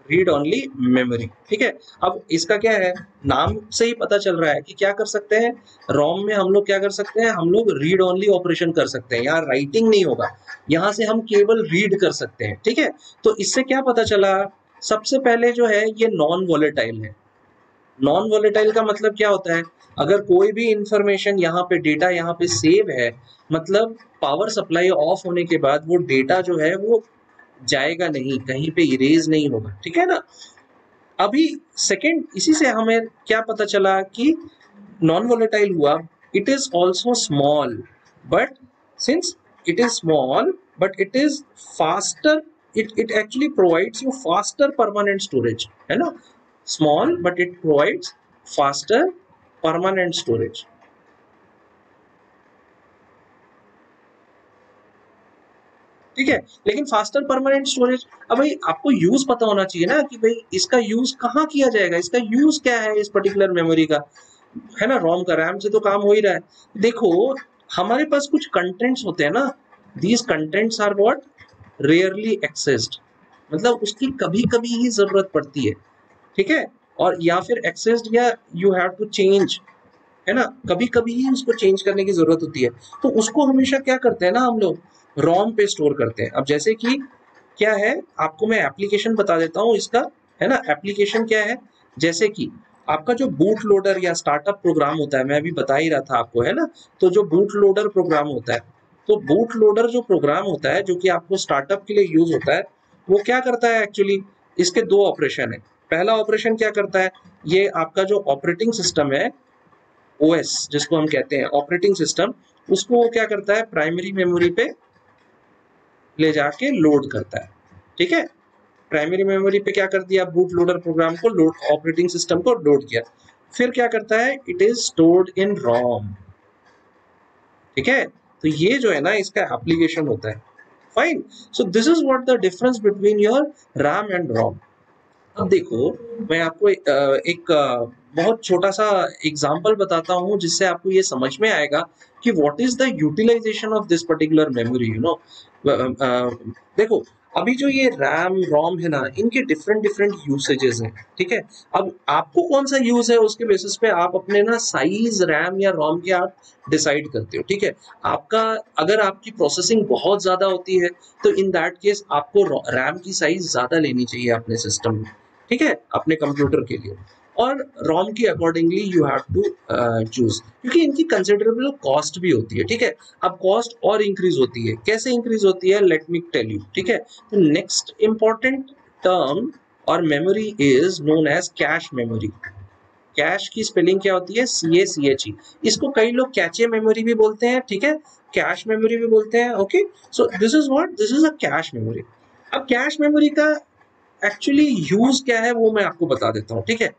read only memory, ठीक है। अब इसका क्या है, नाम से ही पता चल रहा है कि क्या कर सकते हैं, रोम में हम लोग क्या कर सकते हैं, हम लोग रीड ओनली ऑपरेशन कर सकते हैं, यहाँ राइटिंग नहीं होगा, यहाँ से हम केवल रीड कर सकते हैं, ठीक है। तो इससे क्या पता चला, सबसे पहले जो है ये नॉन वॉलेटाइल है। नॉन वॉलेटाइल का मतलब क्या होता है, अगर कोई भी इंफॉर्मेशन यहाँ पे डेटा यहाँ पे सेव है, मतलब पावर सप्लाई ऑफ होने के बाद वो डेटा जो है वो जाएगा नहीं, कहीं पे इरेज नहीं होगा, ठीक है ना। अभी सेकंड इसी से हमें क्या पता चला कि नॉन वोलेटाइल हुआ, it is also small, but since it is small but it is faster, it actually provides you faster permanent storage, है ना। Small but it provides faster permanent storage, ठीक है। लेकिन फास्टर परमानेंट स्टोरेज, अब भाई आपको use पता होना चाहिए ना कि भाई इसका यूज कहाँ किया जाएगा, इसका यूज क्या है इस पर्टिकुलर मेमोरी का, है ना। रोम का, रैम से तो काम हो ही रहा है। देखो हमारे पास कुछ कंटेंट्स होते हैं ना, these contents are what, rarely accessed, मतलब उसकी कभी कभी ही जरूरत पड़ती है, ठीक है। और या फिर एक्सेस्ड, या यू हैव टू चेंज, है ना, कभी कभी ही उसको चेंज करने की जरूरत होती है। तो उसको हमेशा क्या करते हैं ना हम लोग, रोम पे स्टोर करते हैं। अब जैसे कि क्या है, आपको मैं एप्लीकेशन बता देता हूँ इसका, है ना। एप्लीकेशन क्या है, जैसे कि आपका जो बूट लोडर या स्टार्टअप प्रोग्राम होता है, मैं अभी बता ही रहा था आपको, है ना। तो जो बूट लोडर प्रोग्राम होता है, तो बूट लोडर जो प्रोग्राम होता है जो कि आपको स्टार्टअप के लिए यूज होता है, वो क्या करता है एक्चुअली, इसके दो ऑपरेशन है। पहला ऑपरेशन क्या करता है, ये आपका जो ऑपरेटिंग सिस्टम है, ओएस जिसको हम कहते हैं ऑपरेटिंग सिस्टम, उसको वो क्या करता है, प्राइमरी मेमोरी पे ले जाके लोड करता है, ठीक है। प्राइमरी मेमोरी पे क्या कर दिया, बूट लोडर प्रोग्राम को लोड, ऑपरेटिंग सिस्टम को लोड किया। फिर क्या करता है, इट इज स्टोर्ड इन रोम। ठीक है, तो ये जो है ना इसका एप्लीकेशन होता है। Fine, so this is what the difference between your RAM and ROM. अब देखो, मैं आपको एक बहुत छोटा सा एग्जांपल बताता हूँ जिससे आपको ये समझ में आएगा कि what is the utilization of this particular memory, you know. देखो, अभी जो ये रैम रोम है ना, इनके डिफरेंट डिफरेंट यूसेजेस हैं। ठीक है, अब आपको कौन सा यूज है उसके बेसिस पे आप अपने ना साइज रैम या रोम के आप डिसाइड करते हो। ठीक है, आपका अगर आपकी प्रोसेसिंग बहुत ज्यादा होती है तो इन दैट केस आपको रैम की साइज ज्यादा लेनी चाहिए अपने सिस्टम में। ठीक है, अपने कंप्यूटर के लिए, और रोम की accordingly you have to choose, क्योंकि इनकी कंसिडरेबल कॉस्ट भी होती है। ठीक है, अब कॉस्ट और इंक्रीज होती है, कैसे इंक्रीज होती है, लेट मी टेल यू। ठीक है, तो नेक्स्ट इंपॉर्टेंट टर्म और memory is known as cache memory. Cache की स्पेलिंग क्या होती है, CACHE। इसको कई लोग कैचे मेमोरी भी बोलते हैं। ठीक है, कैश मेमोरी भी बोलते हैं। Okay, so this is what, this is a cache memory. अब कैश मेमोरी का एक्चुअली यूज क्या है वो मैं आपको बता देता हूँ। ठीक है,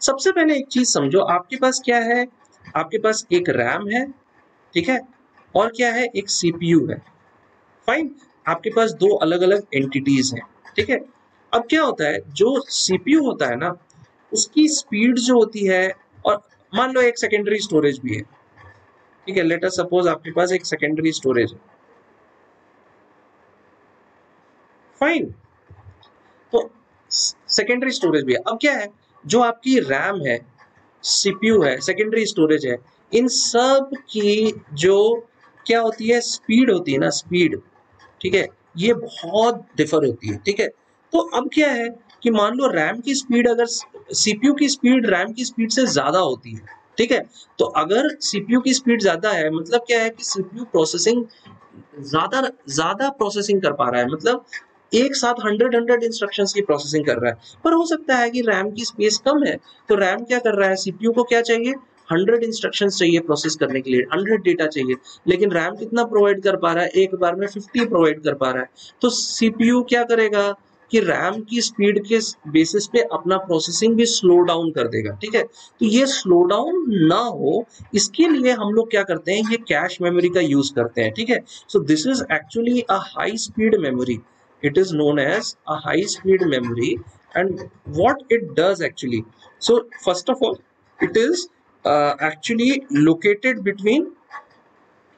सबसे पहले एक चीज समझो, आपके पास क्या है, आपके पास एक रैम है। ठीक है, और क्या है, एक CPU है। फाइन, आपके पास दो अलग अलग एंटिटीज हैं। ठीक है, अब क्या होता है, जो CPU होता है ना, उसकी स्पीड जो होती है, और मान लो एक सेकेंडरी स्टोरेज भी है। ठीक है, लेट अस सपोज आपके पास एक सेकेंडरी स्टोरेज है। फाइन, तो सेकेंडरी स्टोरेज भी है। अब क्या है, जो आपकी रैम है, CPU है, सेकेंडरी स्टोरेज है, इन सब की जो क्या होती है, स्पीड होती है ना, स्पीड। ठीक है, ये बहुत डिफर होती है। ठीक है, तो अब क्या है कि मान लो रैम की स्पीड, अगर CPU की स्पीड रैम की स्पीड से ज्यादा होती है। ठीक है, तो अगर CPU की स्पीड ज्यादा है, मतलब क्या है कि CPU प्रोसेसिंग ज्यादा ज्यादा प्रोसेसिंग कर पा रहा है, मतलब एक साथ 100 इंस्ट्रक्शंस की प्रोसेसिंग कर रहा है। पर हो सकता है कि रैम की स्पेस कम है, तो रैम क्या कर रहा है, सीपीयू को क्या चाहिए, 100 इंस्ट्रक्शंस चाहिए प्रोसेस करने के लिए, 100 डेटा चाहिए। लेकिन रैम कितना प्रोवाइड कर पा रहा है, एक बार में 50 प्रोवाइड कर पा रहा है। तो सीपीयू क्या करेगा कि रैम की स्पीड के बेसिस पे अपना प्रोसेसिंग भी स्लो डाउन कर देगा। ठीक है, तो ये स्लो डाउन ना हो, इसके लिए हम लोग क्या करते हैं, ये कैश मेमोरी का यूज करते हैं। ठीक है, so this is actually a high speed memory. it is known as a high speed memory. And what it does actually, so first of all, it is actually located between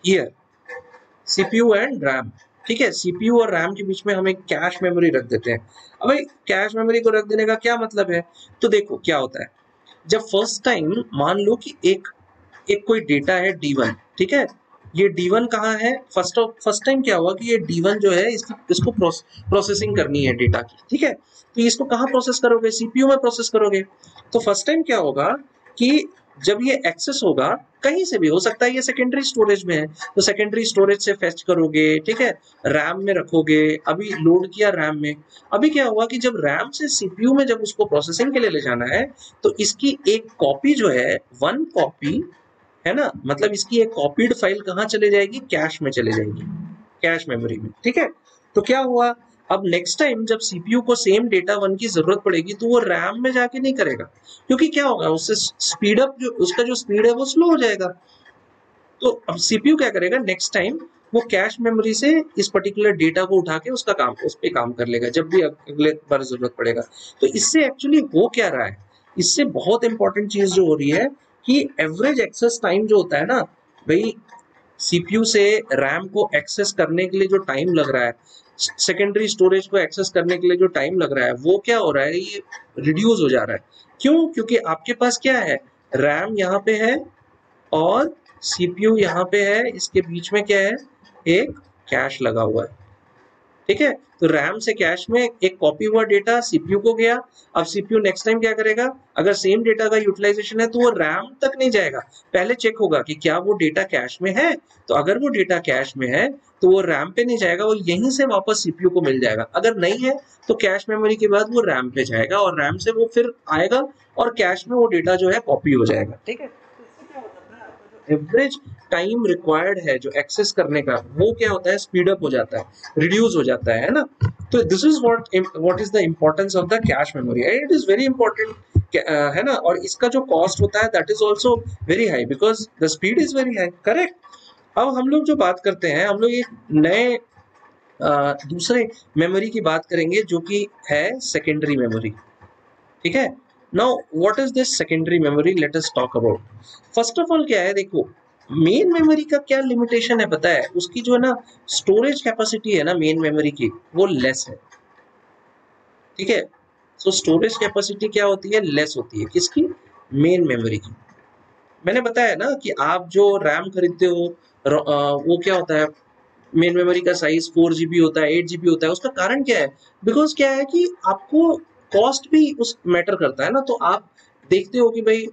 here CPU and RAM। ठीक है, CPU और RAM के बीच में हम एक cache memory रख देते हैं। अब भाई कैश मेमोरी को रख देने का क्या मतलब है, तो देखो क्या होता है, जब फर्स्ट टाइम मान लो कि एक एक कोई डेटा है D1। ठीक है, ये D1 कहाँ है, फर्स्ट टाइम क्या हुआ कि ये D1 जो है इसको प्रोसेसिंग करनी है डेटा की। ठीक है, तो इसको कहाँ प्रोसेस करोगे, CPU में प्रोसेस करोगे। तो फर्स्ट टाइम क्या होगा कि जब ये एक्सेस होगा, कहीं से भी हो सकता है, ये सेकेंडरी स्टोरेज में है तो सेकेंडरी स्टोरेज से फेच करोगे। ठीक है, रैम में रखोगे, अभी लोड किया रैम में। अभी क्या हुआ कि जब रैम से CPU में जब उसको प्रोसेसिंग के लिए ले जाना है, तो इसकी एक कॉपी जो है, वन कॉपी है ना, मतलब इसकी एक कॉपीड फाइल कहाँ चले जाएगी, कैश में चले जाएगी, कैश मेमोरी में। ठीक है, तो क्या हुआ, अब नेक्स्ट टाइम जब सीपीयू को सेम डेटा वन की जरूरत पड़ेगी तो वो रैम में जाके नहीं करेगा, क्योंकि क्या होगा, उससे स्पीड अप, जो उसका जो स्पीड है वो स्लो हो जाएगा। तो अब सीपीयू क्या करेगा, नेक्स्ट टाइम वो कैश मेमोरी से इस पर्टिकुलर डेटा को उठा के उसका काम, उस पे काम कर लेगा जब भी अगले बार जरूरत पड़ेगा। तो इससे एक्चुअली हो क्या रहा है, इससे बहुत इंपॉर्टेंट चीज जो हो रही है कि एवरेज एक्सेस टाइम जो होता है ना भाई, सीपीयू से रैम को एक्सेस करने के लिए जो टाइम लग रहा है, सेकेंडरी स्टोरेज को एक्सेस करने के लिए जो टाइम लग रहा है, वो क्या हो रहा है, ये रिड्यूस हो जा रहा है। क्यों, क्योंकि आपके पास क्या है, रैम यहाँ पे है और सीपीयू यहाँ पे है, इसके बीच में क्या है, एक कैश लगा हुआ है। ठीक है, तो रैम से कैश में एक कॉपी हुआ डेटा सीपीयू को गया। अब सीपीयू नेक्स्ट टाइम क्या करेगा, अगर सेम डेटा का यूटिलाइजेशन है तो वो रैम तक नहीं जाएगा, पहले चेक होगा कि क्या वो डेटा कैश में है। तो अगर वो डेटा कैश में है तो वो रैम पे नहीं जाएगा, वो यहीं से वापस सीपीयू को मिल जाएगा। अगर नहीं है तो कैश मेमोरी के बाद वो रैम पे जाएगा और रैम से वो फिर आएगा और कैश में वो डेटा जो है कॉपी हो जाएगा। ठीक है, एवरेज टाइम रिक्वायर्ड है जो एक्सेस करने का, वो क्या होता है, स्पीड अप हो जाता है, रिड्यूस हो जाता है ना। तो this is what is the importance of the cache memory, it is very important. है ना, और इसका जो कॉस्ट होता है that is also very high because the speed is very high, correct. अब हम लोग जो बात करते हैं, हम लोग एक नए दूसरे मेमोरी की बात करेंगे जो कि है सेकेंडरी मेमोरी, ठीक है। Now what is this secondary memory, let us talk about. First of all क्या है, देखो मेन मेमोरी का क्या लिमिटेशन है पता है, उसकी जो है ना स्टोरेज कैपेसिटी है ना मेन मेमोरी की, वो लेस है, ठीक है। सो स्टोरेज कैपेसिटी क्या होती है, लेस होती है, किसकी, मेन मेमोरी की। मैंने बताया ना कि आप जो रैम खरीदते हो वो क्या होता है, मेन मेमोरी का साइज 4 GB होता है, 8 GB होता है। उसका कारण क्या है, बिकॉज क्या है कि आपको कॉस्ट भी उस मैटर करता है ना, तो आप देखते हो कि भाई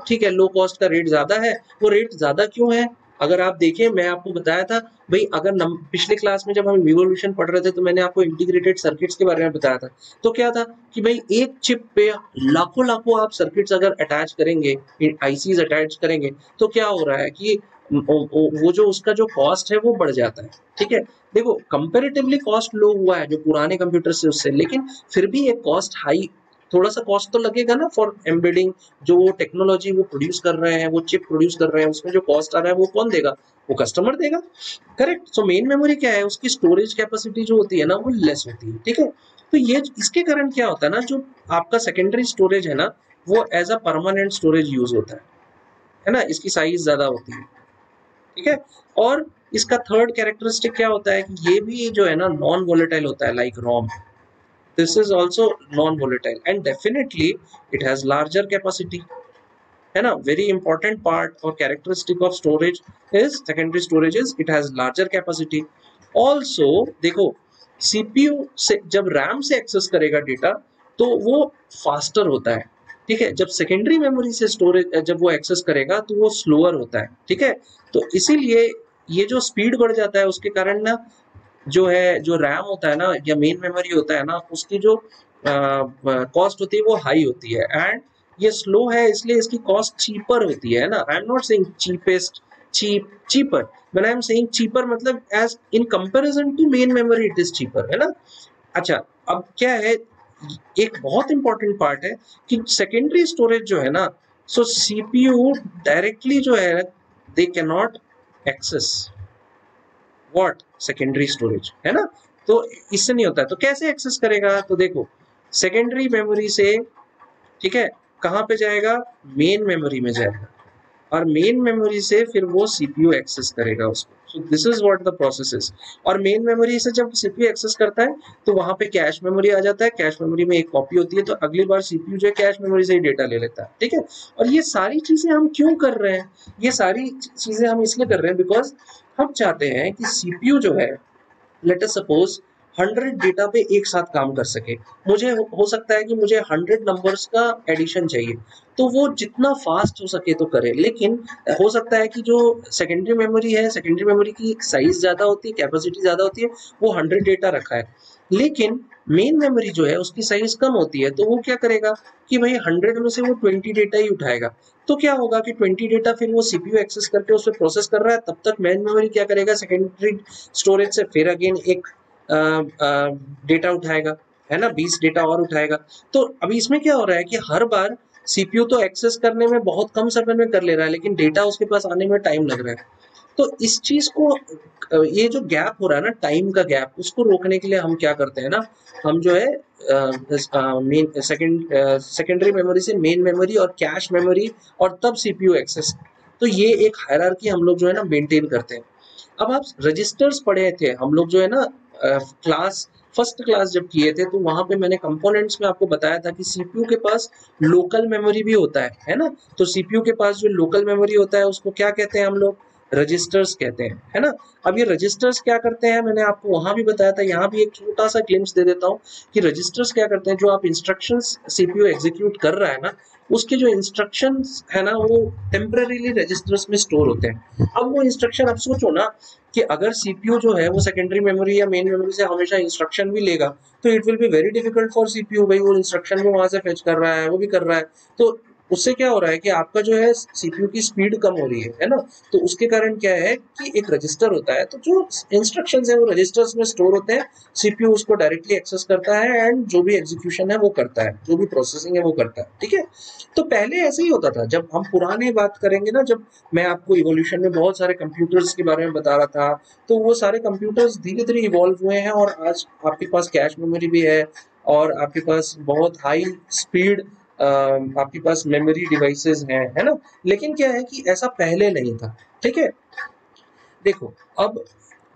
ठीक है लो कॉस्ट का रेट ज्यादा है, वो रेट ज्यादा क्यों है, अगर आप देखें, मैं आपको बताया था भाई, अगर पिछले क्लास में जब हम रिवोल्यूशन पढ़ रहे थे तो मैंने आपको इंटीग्रेटेड सर्किट्स के बारे में बताया था। तो क्या था कि भाई एक चिप पे लाखों लाखों आप सर्किट्स अगर अटैच करेंगे, आईसीज अटैच करेंगे, तो क्या हो रहा है कि वो जो उसका जो कॉस्ट है वो बढ़ जाता है, ठीक है। देखो कंपैरेटिवली कॉस्ट लो हुआ है जो पुराने कंप्यूटर से उससे, लेकिन फिर भी एक कॉस्ट हाई, थोड़ा सा कॉस्ट तो लगेगा ना फॉर एम्बेडिंग, जो वो टेक्नोलॉजी वो प्रोड्यूस कर रहे हैं, वो चिप प्रोड्यूस कर रहे हैं, उसमें जो कॉस्ट आ रहा है वो कौन देगा, वो कस्टमर देगा, करेक्ट। सो मेन मेमोरी क्या है, उसकी स्टोरेज कैपेसिटी जो होती है ना वो लेस होती है, ठीक है। तो ये इसके कारण क्या होता है ना, जो आपका सेकेंडरी स्टोरेज है ना वो as a permanent storage use होता है ना, इसकी साइज ज्यादा होती है, ठीक है। और इसका थर्ड कैरेक्टरिस्टिक क्या होता है कि ये भी जो है ना नॉन वोलेटाइल होता है, like ROM, this is also non volatile and definitely it has larger capacity, है ना। वेरी इंपॉर्टेंट पार्ट और characteristic of storage is secondary storage is it has larger capacity. Also देखो सीपीयू से जब RAM से access करेगा data तो वो फास्टर होता है, ठीक है। जब सेकेंडरी मेमोरी से स्टोरेज जब वो एक्सेस करेगा तो वो स्लोअर होता है, ठीक है। तो इसीलिए ये जो स्पीड बढ़ जाता है उसके कारण ना जो है, जो रैम होता है ना या मेन मेमोरी होता है ना, उसकी जो कॉस्ट होती है वो हाई होती है, एंड ये स्लो है इसलिए इसकी कॉस्ट चीपर होती है ना। I am not saying cheapest, cheaper, when I am saying cheaper मतलब as in comparison to main memory it is cheaper, है ना। अच्छा, अब क्या है, एक बहुत इंपॉर्टेंट पार्ट है कि सेकेंडरी स्टोरेज जो है ना, सो सीपीयू डायरेक्टली जो है they can not access what, secondary storage, है ना। तो इससे नहीं होता है, तो कैसे एक्सेस करेगा, तो देखो सेकेंडरी मेमोरी से, ठीक है, कहाँ पे जाएगा, मेन मेमोरी में जाएगा, और मेन मेमोरी से फिर वो सीपीयू एक्सेस करेगा उसको। सो this is what the process is. और मेन मेमोरी से जब सीपीयू एक्सेस करता है तो वहां पे कैश मेमोरी आ जाता है, कैश मेमोरी में एक कॉपी होती है, तो अगली बार सीपीयू जो है कैश मेमोरी से ही डेटा ले लेता है, ठीक है। और ये सारी चीजें हम क्यों कर रहे हैं, ये सारी चीजें हम इसलिए कर रहे हैं बिकॉज हम चाहते हैं कि सीपीयू जो है, लेट अस सपोज 100 डेटा पे एक साथ काम कर सके। मुझे हो सकता है कि मुझे 100 नंबर्स का एडिशन चाहिए, तो वो जितना फास्ट हो सके तो करे, लेकिन हो सकता है कि जो सेकेंडरी मेमोरी है, सेकेंडरी मेमोरी की साइज ज्यादा होती है, कैपेसिटी ज्यादा होती है, वो 100 डेटा रखा है, लेकिन मेन मेमोरी जो है उसकी साइज कम होती है, तो वो क्या करेगा कि भाई 100 में से वो 20 डेटा ही उठाएगा। तो क्या होगा कि 20 डेटा फिर वो सीपीयू एक्सेस करके उसमें प्रोसेस कर रहा है, तब तक मेन मेमोरी क्या करेगा, सेकेंडरी स्टोरेज से फिर अगेन एक डेटा उठाएगा, है ना, 20 डेटा और उठाएगा। तो अभी इसमें क्या हो रहा है कि हर बार सीपीयू तो एक्सेस करने में बहुत कम समय में कर ले रहा है, लेकिन डेटा उसके पास आने में टाइम लग रहा है। तो इस चीज को ये जो गैप हो रहा है ना, टाइम का गैप, उसको रोकने के लिए हम क्या करते हैं ना, हम जो है मेन सेकेंडरी मेमोरी से मेन मेमोरी और कैश मेमोरी और तब सीपीयू एक्सेस, तो ये एक हायरार्की हम लोग जो है ना मेंटेन करते हैं। अब आप रजिस्टर्स पढ़े थे हम लोग जो है ना क्लास, फर्स्ट क्लास जब किए थे, तो वहां पे मैंने कंपोनेंट्स में आपको बताया था कि सीपीयू के पास लोकल मेमोरी भी होता है ना। तो सीपीयू के पास जो लोकल मेमोरी होता है उसको क्या कहते हैं हम लोग, रजिस्टर्स कहते हैं, है ना। अब ये रजिस्टर्स क्या करते हैं, मैंने आपको वहां भी बताया था, यहाँ भी एक छोटा सा ग्लिम्स दे देता हूँ कि रजिस्टर्स क्या करते हैं, जो आप इंस्ट्रक्शंस सीपीयू एग्जीक्यूट कर रहा है ना, उसके जो इंस्ट्रक्शंस है ना वो टेम्परेरीली रजिस्टर्स में स्टोर होते हैं। अब वो इंस्ट्रक्शन, आप सोचो ना कि अगर सीपीयू जो है वो सेकेंडरी मेमोरी या मेन मेमोरी से हमेशा इंस्ट्रक्शन भी लेगा, तो it will be very difficult for CPU, भाई वो इंस्ट्रक्शन भी वहां से फेच कर रहा है, वो भी कर रहा है, तो उससे क्या हो रहा है कि आपका जो है सीपीयू की स्पीड कम हो रही है ना। तो उसके कारण क्या है कि एक रजिस्टर होता है, तो जो इंस्ट्रक्शंस है वो रजिस्टर्स में स्टोर होते हैं, सीपीयू उसको डायरेक्टली एक्सेस करता है एंड जो भी एग्जीक्यूशन है वो करता है, जो भी प्रोसेसिंग है वो करता है, ठीक है। तो पहले ऐसे ही होता था, जब हम पुराने बात करेंगे ना, जब मैं आपको इवोल्यूशन में बहुत सारे कंप्यूटर्स के बारे में बता रहा था, तो वो सारे कंप्यूटर्स धीरे धीरे इवॉल्व हुए हैं और आज आपके पास कैश मेमोरी भी है और आपके पास बहुत हाई स्पीड आपके पास मेमोरी डिवाइसेस हैं, है ना। लेकिन क्या है कि ऐसा पहले नहीं था, ठीक है। देखो अब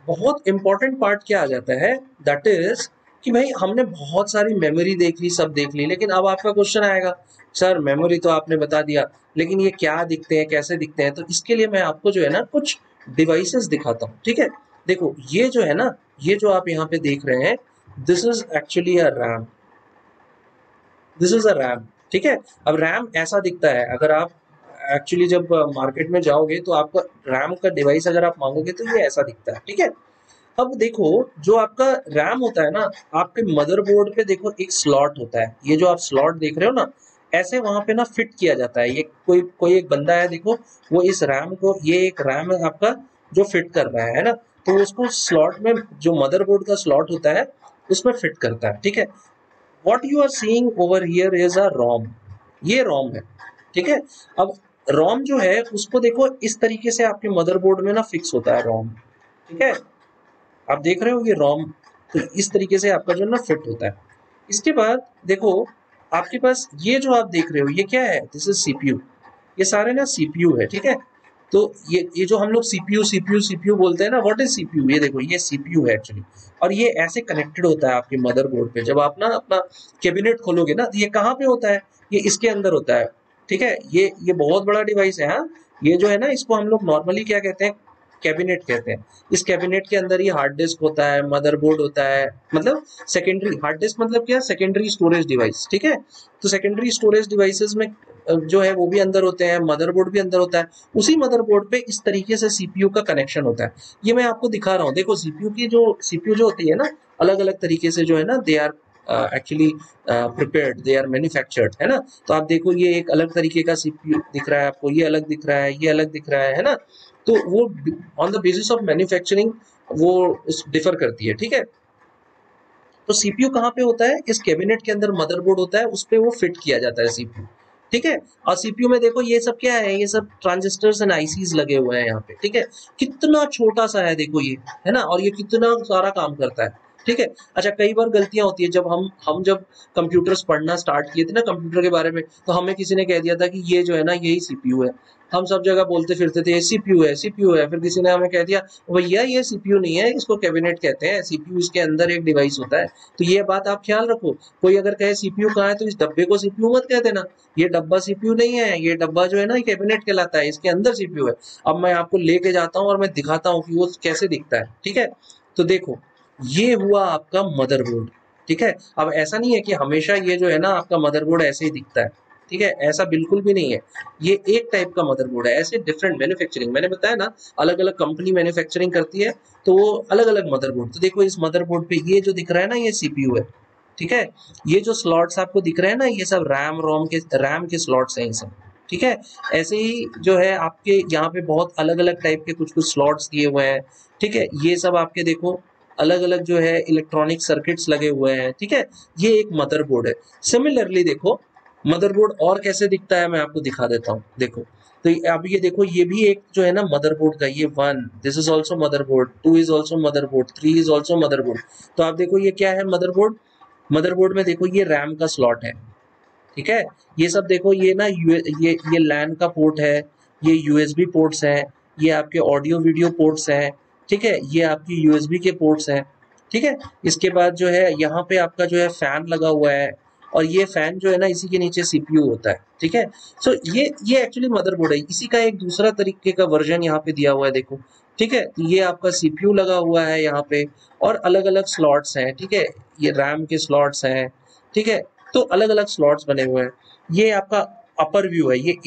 बहुत इंपॉर्टेंट पार्ट क्या आ जाता है, दैट इज कि भाई हमने बहुत सारी मेमोरी देख ली, सब देख ली, लेकिन अब आपका क्वेश्चन आएगा, सर मेमोरी तो आपने बता दिया, लेकिन ये क्या दिखते हैं, कैसे दिखते हैं। तो इसके लिए मैं आपको जो है ना कुछ डिवाइसेस दिखाता हूँ, ठीक है। देखो ये जो है ना, ये जो आप यहाँ पे देख रहे हैं, this is actually a RAM, this is a RAM, ठीक है। अब रैम ऐसा दिखता है, अगर आप एक्चुअली जब मार्केट में जाओगे तो आपका रैम का डिवाइस अगर आप मांगोगे तो ये ऐसा दिखता है, ठीक है। अब देखो जो आपका रैम होता है ना, आपके मदरबोर्ड पे देखो एक स्लॉट होता है, ये जो आप स्लॉट देख रहे हो ना, ऐसे वहां पे ना फिट किया जाता है। ये कोई कोई एक बंदा है, देखो वो इस रैम को, ये एक रैम है आपका जो फिट कर रहा है ना, तो उसको स्लॉट में, जो मदरबोर्ड का स्लॉट होता है उसमें फिट करता है, ठीक है। What you are seeing over here is a ROM, ये रोम है, ठीक है। अब रोम जो है उसको देखो इस तरीके से आपके मदरबोर्ड में ना फिक्स होता है रोम, ठीक है। आप देख रहे हो ये रोम, तो इस तरीके से आपका जो ना फिट होता है। इसके बाद देखो आपके पास ये जो आप देख रहे हो ये क्या है, दिस इज सीपीयू, ये सारे ना सीपीयू है, ठीक है। तो ये जो हम लोग सीपीयू सीपीयू सीपीयू बोलते हैं ना, व्हाट इज सीपीयू, ये देखो ये सीपीयू है एक्चुअली। और ये ऐसे कनेक्टेड होता है आपके मदरबोर्ड पे, जब आप ना अपना कैबिनेट खोलोगे ना, तो ये कहाँ पे होता है, ये इसके अंदर होता है, ठीक है। ये बहुत बड़ा डिवाइस है, हाँ। ये जो है ना, इसको हम लोग नॉर्मली क्या कहते हैं, कैबिनेट कहते हैं। इस कैबिनेट के अंदर ये हार्ड डिस्क होता है, मदरबोर्ड होता है, मतलब सेकेंडरी हार्ड डिस्क मतलब क्या, सेकेंडरी स्टोरेज डिवाइस, ठीक है। तो सेकेंडरी स्टोरेज डिवाइसेस में जो है वो भी अंदर होते हैं, मदरबोर्ड भी अंदर होता है। उसी मदरबोर्ड पे इस तरीके से सीपीयू का कनेक्शन होता है। ये मैं आपको दिखा रहा हूँ, देखो सीपीयू जो होती है ना, अलग अलग तरीके से जो है ना, they are actually prepared, they are manufactured, है ना। तो आप देखो ये एक अलग तरीके का सीपीयू दिख रहा है आपको, ये अलग दिख रहा है, ये अलग दिख रहा है ना। तो वो on the basis of manufacturing वो डिफर करती है, ठीक है। तो सीपीयू कहाँ पे होता है, इस कैबिनेट के अंदर मदरबोर्ड होता है, उस पे वो फिट किया जाता है सीपीयू, ठीक है। और सीपीयू में देखो ये सब क्या है, ये सब ट्रांजिस्टर्स एंड आईसीज लगे हुए हैं यहाँ पे, ठीक है। कितना छोटा सा है देखो ये, है ना, और ये कितना सारा काम करता है, ठीक है। अच्छा कई बार गलतियां होती है, जब हम जब कंप्यूटर्स पढ़ना स्टार्ट किए थे ना कंप्यूटर के बारे में, तो हमें किसी ने कह दिया था कि ये जो है ना यही सीपीयू है। हम सब जगह बोलते फिरते थे सीपीयू है सीपीयू है, फिर किसी ने हमें कह दिया भैया ये सीपीयू नहीं है, इसको कैबिनेट कहते हैं, सीपीयू इसके अंदर एक डिवाइस होता है। तो ये बात आप ख्याल रखो, कोई अगर कहे सीपीयू कहाँ है तो इस डब्बे को सीपीयू मत कह देना, ये डब्बा सीपीयू नहीं है, ये डब्बा जो है ना कैबिनेट कहलाता है, इसके अंदर सीपीयू है। अब मैं आपको लेके जाता हूँ और मैं दिखाता हूँ कि वो कैसे दिखता है, ठीक है। तो देखो ये हुआ आपका मदरबोर्ड, ठीक है। अब ऐसा नहीं है कि हमेशा ये जो है ना आपका मदरबोर्ड ऐसे ही दिखता है, ठीक है, ऐसा बिल्कुल भी नहीं है। ये एक टाइप का मदरबोर्ड है, ऐसे डिफरेंट मैन्युफैक्चरिंग, मैंने बताया ना अलग अलग कंपनी मैन्युफैक्चरिंग करती है, तो वो अलग अलग मदरबोर्ड। तो देखो इस मदरबोर्ड पे ये जो दिख रहा है ना, ये सीपीयू है, ठीक है। ये जो स्लॉट्स आपको दिख रहे हैं ना, ये सब रैम के स्लॉट्स हैं ये सब, ठीक है। ऐसे ही जो है आपके यहाँ पे बहुत अलग अलग टाइप के कुछ कुछ स्लॉट्स दिए हुए हैं, ठीक है। ये सब आपके देखो अलग अलग जो है इलेक्ट्रॉनिक सर्किट्स लगे हुए हैं, ठीक है। ये एक मदरबोर्ड है। सिमिलरली देखो मदरबोर्ड और कैसे दिखता है, मैं आपको दिखा देता हूँ, देखो। तो अब ये देखो ये भी एक जो है ना मदरबोर्ड का, ये 1 this is also motherboard, 2 is also motherboard, 3 is also motherboard. तो आप देखो ये क्या है मदरबोर्ड, मदरबोर्ड में देखो ये रैम का स्लॉट है, ठीक है। ये सब देखो ये ना ये लैन का पोर्ट है, ये यूएसबी पोर्ट्स हैं, ये आपके ऑडियो वीडियो पोर्ट्स हैं, ठीक है। ये आपकी यूएसबी के पोर्ट्स हैं, ठीक है। इसके बाद जो है यहाँ पे आपका जो है फैन लगा हुआ है, और ये फैन जो है ना इसी के नीचे सीपीयू होता है, ठीक है। सो ये एक्चुअली मदरबोर्ड है, इसी का एक दूसरा तरीके का वर्जन यहाँ पे दिया हुआ है, देखो, ठीक है। तो ये आपका सीपीयू लगा हुआ है यहाँ पे, और अलग अलग स्लॉट्स हैं, ठीक है। ये रैम के स्लॉट्स हैं, ठीक है। तो अलग अलग स्लॉट्स बने हुए हैं। ये आपका अपर व्यू है, ये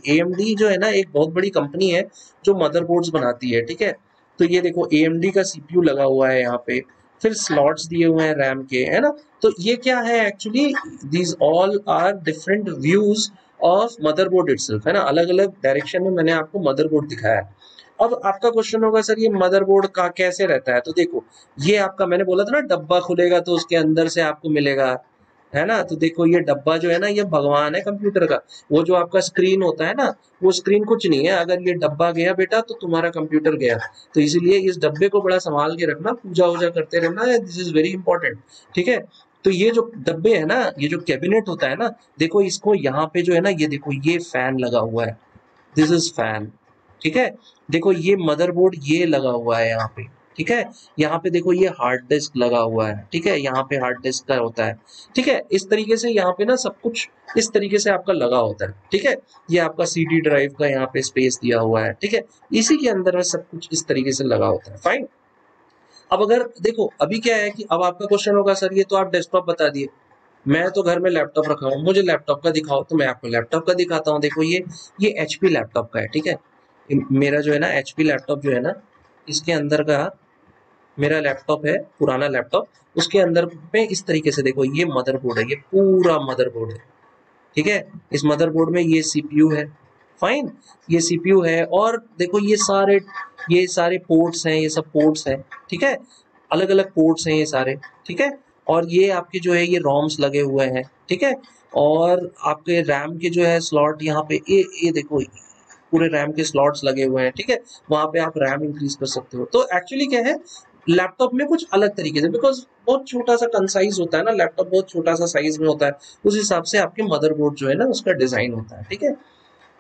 AMD जो है ना एक बहुत बड़ी कंपनी है जो मदरबोर्ड्स बनाती है, ठीक है। तो ये देखो AMD का सीपीयू लगा हुआ है यहाँ पे, फिर स्लॉट्स दिए हुए हैं रैम के, है ना। तो ये क्या है actually, these all are different views of motherboard itself, है ना, अलग अलग डायरेक्शन में मैंने आपको मदरबोर्ड दिखाया है। अब आपका क्वेश्चन होगा सर ये मदरबोर्ड का कैसे रहता है, तो देखो ये आपका मैंने बोला था ना डब्बा खुलेगा तो उसके अंदर से आपको मिलेगा, है ना, तो देखो ये डब्बा जो है ना ये भगवान है कंप्यूटर का। वो जो आपका स्क्रीन होता है ना, वो स्क्रीन कुछ नहीं है, अगर ये डब्बा गया बेटा तो तुम्हारा कंप्यूटर गया। तो इसीलिए इस डब्बे को बड़ा संभाल के रखना, पूजा वूजा करते रहना, दिस इज वेरी इंपॉर्टेंट, ठीक है। तो ये जो डब्बे है ना, ये जो कैबिनेट होता है ना, देखो इसको यहाँ पे जो है ना, ये देखो ये फैन लगा हुआ है, दिस इज फैन, ठीक है। देखो ये मदरबोर्ड ये लगा हुआ है यहाँ पे, ठीक है। यहाँ पे देखो ये हार्ड डिस्क लगा हुआ है, ठीक है, यहाँ पे हार्ड डिस्क का होता है, ठीक है। इस तरीके से यहाँ पे ना सब कुछ इस तरीके से आपका लगा होता है, ठीक है। ये आपका सीडी ड्राइव का यहाँ पे स्पेस दिया हुआ है, ठीक है। इसी के अंदर में सब कुछ इस तरीके से लगा होता है, फाइन। अब अगर देखो अभी क्या है कि अब आपका क्वेश्चन होगा सर ये तो आप डेस्कटॉप बता दिए, मैं तो घर में लैपटॉप रखा हूँ, मुझे लैपटॉप का दिखाओ, तो मैं आपको लैपटॉप का दिखाता हूँ। देखो ये एचपी लैपटॉप का है, ठीक है। मेरा जो है ना एचपी लैपटॉप जो है ना, इसके अंदर का मेरा लैपटॉप है, पुराना लैपटॉप, उसके अंदर में इस तरीके से देखो ये मदरबोर्ड है, ये पूरा मदरबोर्ड है, ठीक है। इस मदरबोर्ड में ये सीपीयू है, फाइन, ये सीपीयू है, और देखो ये सारे पोर्ट्स हैं, ये सब पोर्ट्स हैं, ठीक है, अलग अलग पोर्ट्स हैं ये सारे, ठीक है। और ये आपके जो है ये रोम्स लगे हुए हैं, ठीक है। और आपके रैम के जो है स्लॉट यहाँ पे ये देखो पूरे रैम के स्लॉट्स लगे हुए हैं, ठीक है। वहां पे आप रैम इंक्रीज कर सकते हो। तो एक्चुअली क्या है लैपटॉप में कुछ अलग तरीके से, बिकॉज बहुत छोटा सा कंसाइज होता है ना लैपटॉप, बहुत छोटा सा साइज में होता है, उस हिसाब से आपके मदरबोर्ड जो है ना उसका डिजाइन होता है, ठीक है।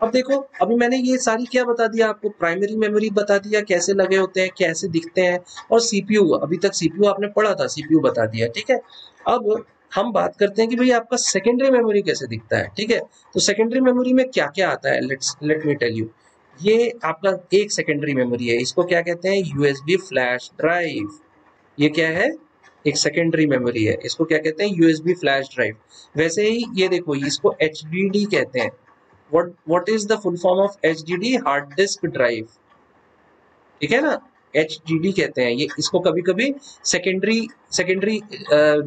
अब देखो अभी मैंने ये सारी क्या बता दिया आपको, प्राइमरी मेमोरी बता दिया कैसे लगे होते हैं, कैसे दिखते हैं, और सीपीयू, अभी तक सीपीयू आपने पढ़ा था, सीपीयू बता दिया, ठीक है। अब हम बात करते हैं कि भाई आपका सेकेंडरी मेमोरी कैसे दिखता है, ठीक है। तो सेकेंडरी मेमोरी में क्या क्या आता है, लेट मी टेल यू। ये आपका एक सेकेंडरी मेमोरी है, इसको क्या कहते हैं, यूएसबी फ्लैश ड्राइव। ये क्या है, एक सेकेंडरी मेमोरी है, इसको क्या कहते हैं, यूएसबी फ्लैश ड्राइव। वैसे ही ये देखो इसको एचडीडी कहते हैं। what is the full form of HDD, hard disk drive, ठीक है ना, HDD कहते हैं ये इसको। कभी कभी सेकेंडरी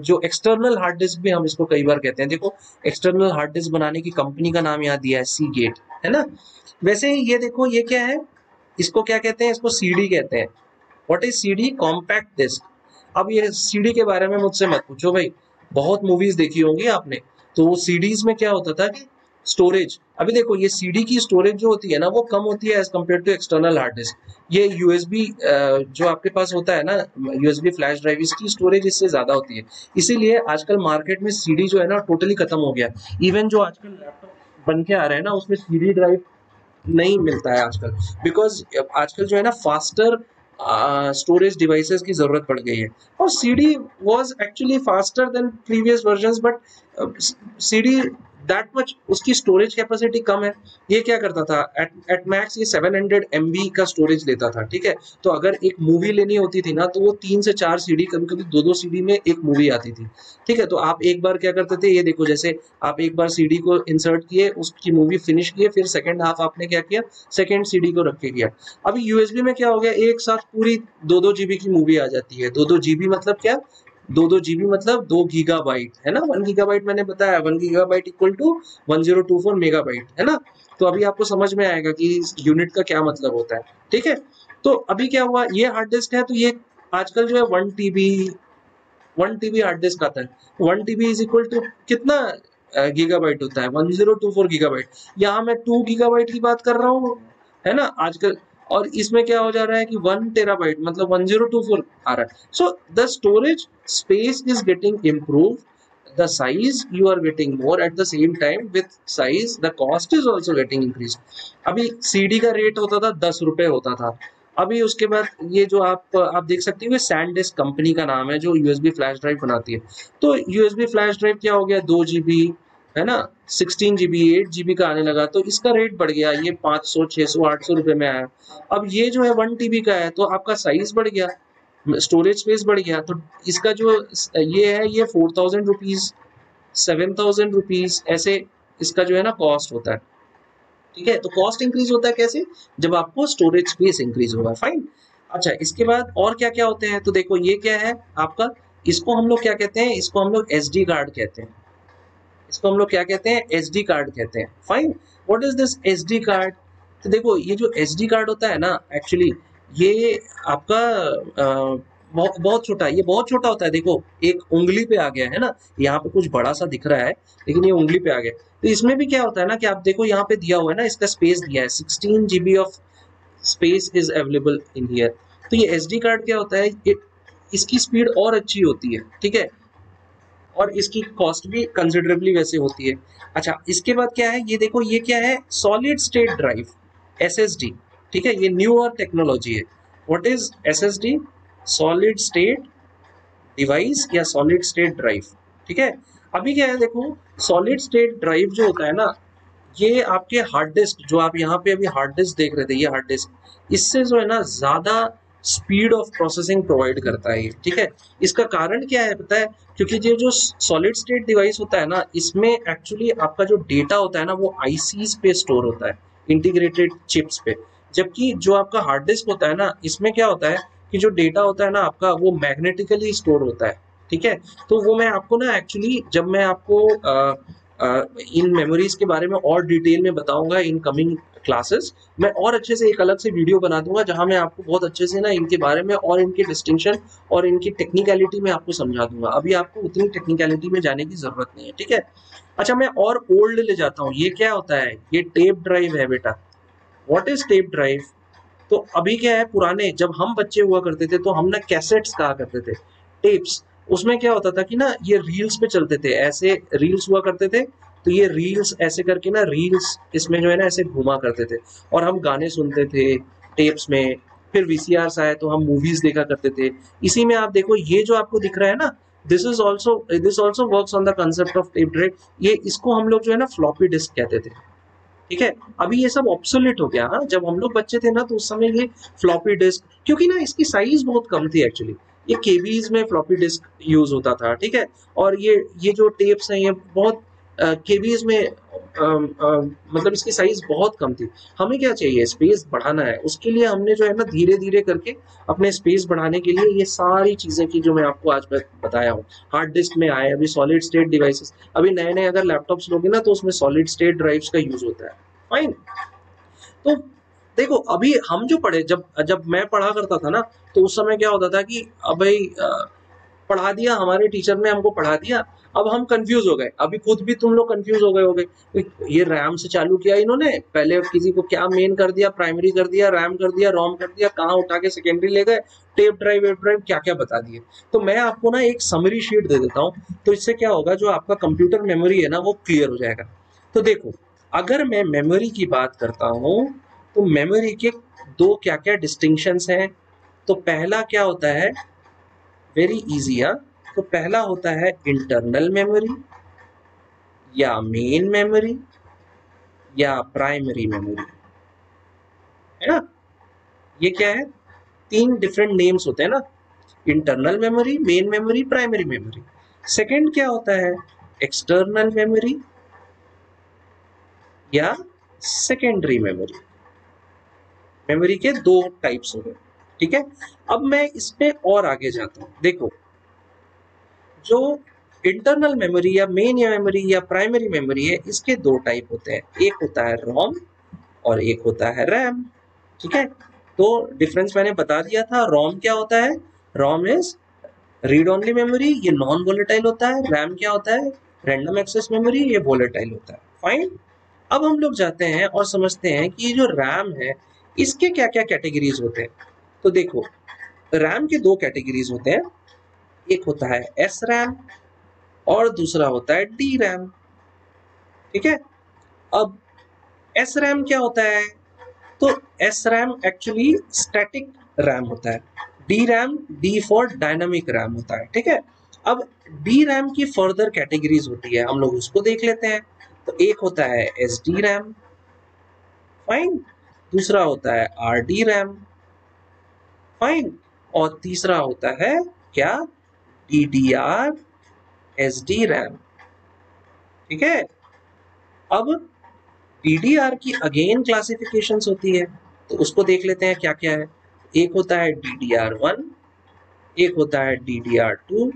जो एक्सटर्नल हार्ड डिस्क भी हम इसको कई बार कहते हैं। देखो एक्सटर्नल हार्ड डिस्क बनाने की कंपनी का नाम यहाँ दिया है सीगेट, है ना। वैसे ही ये देखो ये क्या है, इसको क्या कहते हैं, इसको सीडी कहते हैं। What is CD, compact disc. अब ये सीडी के बारे में मुझसे मत पूछो भाई, बहुत मूवीज देखी होंगी आपने, तो वो सीडीज में क्या होता था कि स्टोरेज, अभी देखो ये सीडी की स्टोरेज जो होती है ना वो कम होती है as compare to external hard disk. ये यूएसबी जो आपके पास होता है ना, यूएसबी फ्लैश ड्राइव, इसकी स्टोरेज इससे ज्यादा होती है। इसीलिए आजकल मार्केट में सीडी जो है ना टोटली खत्म हो गया। इवन जो आजकल लैपटॉप बन के आ रहे हैं ना उसमें सीडी ड्राइव नहीं मिलता है आजकल, बिकॉज आजकल जो है ना फास्टर स्टोरेज डिवाइसेस की जरूरत पड़ गई है। और CD was actually faster than previous versions, but CD that much उसकी स्टोरेज कैपेसिटी कम है। ये क्या करता था, एट मैक्स ये 700 MB का स्टोरेज लेता था, ठीक है। तो अगर एक मूवी लेनी होती थी ना तो वो 3 से 4 सीडी, कभी कभी 2-2 सीडी में एक मूवी आती थी, ठीक है। तो आप एक बार क्या करते थे, ये देखो जैसे आप एक बार सीडी को इंसर्ट किए, उसकी मूवी फिनिश किए, फिर सेकंड हाफ आपने क्या किया, सेकंड सीडी को रख के किया। अभी यूएसबी में क्या हो गया, एक साथ पूरी 2-2 जीबी की मूवी आ जाती है। 2-2 जीबी मतलब क्या, 2-2 जीबी मतलब 2 गीगाबाइट, है ना। 1 गीगाबाइट मैंने बताया, 1 गीगाबाइट इक्वल टू 1024 मेगाबाइट, है ना। तो अभी आपको समझ में आएगा कि इस यूनिट का क्या मतलब होता है, ठीक है। तो अभी क्या हुआ, ये हार्ड डिस्क है, तो ये आजकल जो है 1 TB हार्ड डिस्क आता है। 1 TB इज इक्वल टू कितना गीगाबाइट होता है, 1024 गीगाबाइट। यहाँ मैं 2 गीगाबाइट की बात कर रहा हूँ, है ना आजकल। और इसमें क्या हो जा रहा है कि 1 टेराबाइट मतलब 1024 आ रहा है। So the storage space is getting improve, the size you are getting more, at the same time with size the cost is also getting increased। अभी सीडी का रेट होता था 10 रुपए होता था, अभी उसके बाद ये जो आप देख सकते हो सैनडिस्क कंपनी का नाम है जो यूएसबी फ्लैश ड्राइव बनाती है। तो यूएसबी फ्लैश ड्राइव क्या हो गया, 2 GB, है ना, 16 GB 8 GB का आने लगा, तो इसका रेट बढ़ गया, ये 500 600 800 रुपए में आया। अब ये जो है 1 TB का है, तो आपका साइज बढ़ गया, स्टोरेज स्पेस बढ़ गया, तो इसका जो ये है ये 4000 रुपीज 7000 रुपीज ऐसे इसका जो है ना कॉस्ट होता है, ठीक है। तो कॉस्ट इंक्रीज होता है कैसे, जब आपको स्टोरेज स्पेस इंक्रीज होगा, फाइन। अच्छा इसके बाद और क्या क्या होते हैं, तो देखो ये क्या है आपका, इसको हम लोग क्या कहते हैं, इसको हम लोग एसडी कार्ड कहते हैं, इसको हम लोग क्या कहते हैं, एसडी कार्ड कहते हैं। Fine, what is this SD card? तो देखो ये जो एसडी कार्ड होता है ना, एक्चुअली ये आपका बहुत छोटा, ये बहुत छोटा होता है। देखो एक उंगली पे आ गया है ना, यहाँ पे कुछ बड़ा सा दिख रहा है लेकिन ये उंगली पे आ गया। तो इसमें भी क्या होता है ना कि आप देखो यहाँ पे दिया हुआ है ना, इसका स्पेस दिया है 16 GB of space is available in here. तो ये एसडी कार्ड क्या होता है, इसकी स्पीड और अच्छी होती है, ठीक है, और इसकी कॉस्ट भी कंसिडरेबली वैसे होती है। अच्छा इसके बाद क्या है, ये देखो ये क्या है, सॉलिड स्टेट ड्राइव, एसएसडी, ठीक है, ये न्यू और टेक्नोलॉजी है। What is SSD? Solid state device या सॉलिड स्टेट ड्राइव, ठीक है। अभी क्या है देखो, सॉलिड स्टेट ड्राइव जो होता है ना, ये आपके हार्ड डिस्क, जो आप यहाँ पे अभी हार्ड डिस्क देख रहे थे, ये हार्ड डिस्क, इससे जो है ना ज्यादा स्पीड ऑफ प्रोसेसिंग प्रोवाइड करता है ये, ठीक है। इसका कारण क्या है पता है, क्योंकि ये जो सॉलिड स्टेट डिवाइस होता है ना, इसमें एक्चुअली आपका जो डेटा होता है ना वो आईसीज पे स्टोर होता है, इंटीग्रेटेड चिप्स पे। जबकि जो आपका हार्ड डिस्क होता है ना, इसमें क्या होता है कि जो डेटा होता है ना आपका, वो मैग्नेटिकली स्टोर होता है, ठीक है। तो वो मैं आपको ना एक्चुअली, जब मैं आपको इन मेमोरीज के बारे में और डिटेल में बताऊंगा इन कमिंग क्लासेस, मैं और अच्छे से एक अलग से वीडियो बना दूंगा जहां मैं आपको बहुत अच्छे से ना इनके बारे में और इनके डिस्टिंक्शन और इनकी टेक्निकलिटी में आपको समझा दूंगा। अभी आपको उतनी टेक्निकलिटी में जाने की जरूरत नहीं है, ठीक है। अच्छा मैं और ओल्ड ले जाता हूँ, ये क्या होता है, ये टेप ड्राइव है बेटा। What is tape drive? तो अभी क्या है, पुराने जब हम बच्चे हुआ करते थे तो हम ना कैसेट्स कहा करते थे, टेप्स। उसमें क्या होता था कि ना ये रील्स पे चलते थे, ऐसे रील्स हुआ करते थे। तो ये रील्स ऐसे करके ना, रील्स इसमें जो है ना ऐसे घुमा करते थे और हम गाने सुनते थे टेप्स में। फिर वीसीआर आए तो हम मूवीज देखा करते थे। इसी में आप देखो ये जो आपको दिख रहा है ना, this also works on the concept of tape drive. ये इसको हम लोग जो है ना फ्लॉपी डिस्क कहते थे, ठीक है। अभी ये सब ऑब्सोलेट हो गया। हाँ जब हम लोग बच्चे थे ना तो उस समय ये फ्लॉपी डिस्क, क्योंकि ना इसकी साइज बहुत कम थी एक्चुअली, ये केबीज में फ्लॉपी डिस्क यूज होता था, ठीक है। और ये जो टेप्स हैं ये बहुत केबीज में मतलब इसकी साइज बहुत कम थी। हमें क्या चाहिए, स्पेस बढ़ाना है, उसके लिए हमने जो है ना धीरे धीरे करके अपने स्पेस बढ़ाने के लिए ये सारी चीजें की जो मैं आपको आज बताया हूँ। हार्ड डिस्क में आए, अभी सॉलिड स्टेट डिवाइसेस, अभी नए नए अगर लैपटॉप्स लोगे ना तो उसमें सॉलिड स्टेट ड्राइव्स का यूज होता है। फाइन। तो देखो अभी हम जो पढ़े, जब जब मैं पढ़ा करता था ना, तो उस समय क्या होता था कि अब भाई पढ़ा दिया, हमारे टीचर ने हमको पढ़ा दिया, अब हम कंफ्यूज हो गए। अभी खुद भी तुम लोग कंफ्यूज हो गए होगे, ये रैम से चालू किया इन्होंने, पहले किसी को क्या मेन कर दिया, प्राइमरी कर दिया, रैम कर दिया, रोम कर दिया, कहाँ उठा के सेकेंडरी ले गए, टेप ड्राइव वेब ड्राइव क्या क्या बता दिए। तो मैं आपको ना एक समरी शीट दे देता हूँ, तो इससे क्या होगा, जो आपका कंप्यूटर मेमोरी है ना वो क्लियर हो जाएगा। तो देखो अगर मैं मेमोरी की बात करता हूँ, तो मेमोरी के दो क्या क्या डिस्टिंक्शंस हैं। तो पहला क्या होता है, वेरी इजी है। तो पहला होता है इंटरनल मेमोरी या मेन मेमोरी या प्राइमरी मेमोरी, है ना। ये क्या है, तीन डिफरेंट नेम्स होते हैं ना, internal memory, main memory, primary memory. Second क्या होता है, एक्सटर्नल मेमोरी या सेकेंडरी मेमोरी। मेमोरी के दो टाइप्स हो गए, ठीक है। अब मैं इस पे और आगे जाता हूं। देखो जो इंटरनल मेमोरी या मेन या मेमोरी या प्राइमरी मेमोरी है, इसके दो टाइप होते हैं, एक होता है रोम और एक होता है रैम, ठीक है। तो डिफरेंस मैंने बता दिया था। रोम क्या होता है, रोम इज रीड ओनली मेमोरी, ये नॉन वोलेटाइल होता है। रैम क्या होता है, रैंडम एक्सेस मेमोरी, ये वोलेटाइल होता है। फाइन। अब हम लोग जाते हैं और समझते हैं कि ये जो रैम है इसके क्या क्या कैटेगरीज होते हैं। तो देखो रैम के दो कैटेगरीज होते हैं, एक होता है एस रैम और दूसरा होता है डी रैम, ठीक है। अब एस रैम क्या होता है, तो S RAM actually static RAM होता है, D RAM D for dynamic RAM होता है, ठीक है। अब डी रैम की फर्दर कैटेगरीज होती है, हम लोग उसको देख लेते हैं। तो एक होता है एस डी रैम, फाइन, दूसरा होता है आर डी रैम, फाइन, और तीसरा होता है क्या, D D R S D RAM, ठीक है। अब DDR की अगेन क्लासिफिकेशंस होती है, तो उसको देख लेते हैं क्या क्या है। एक होता है DDR1, एक होता है DDR2,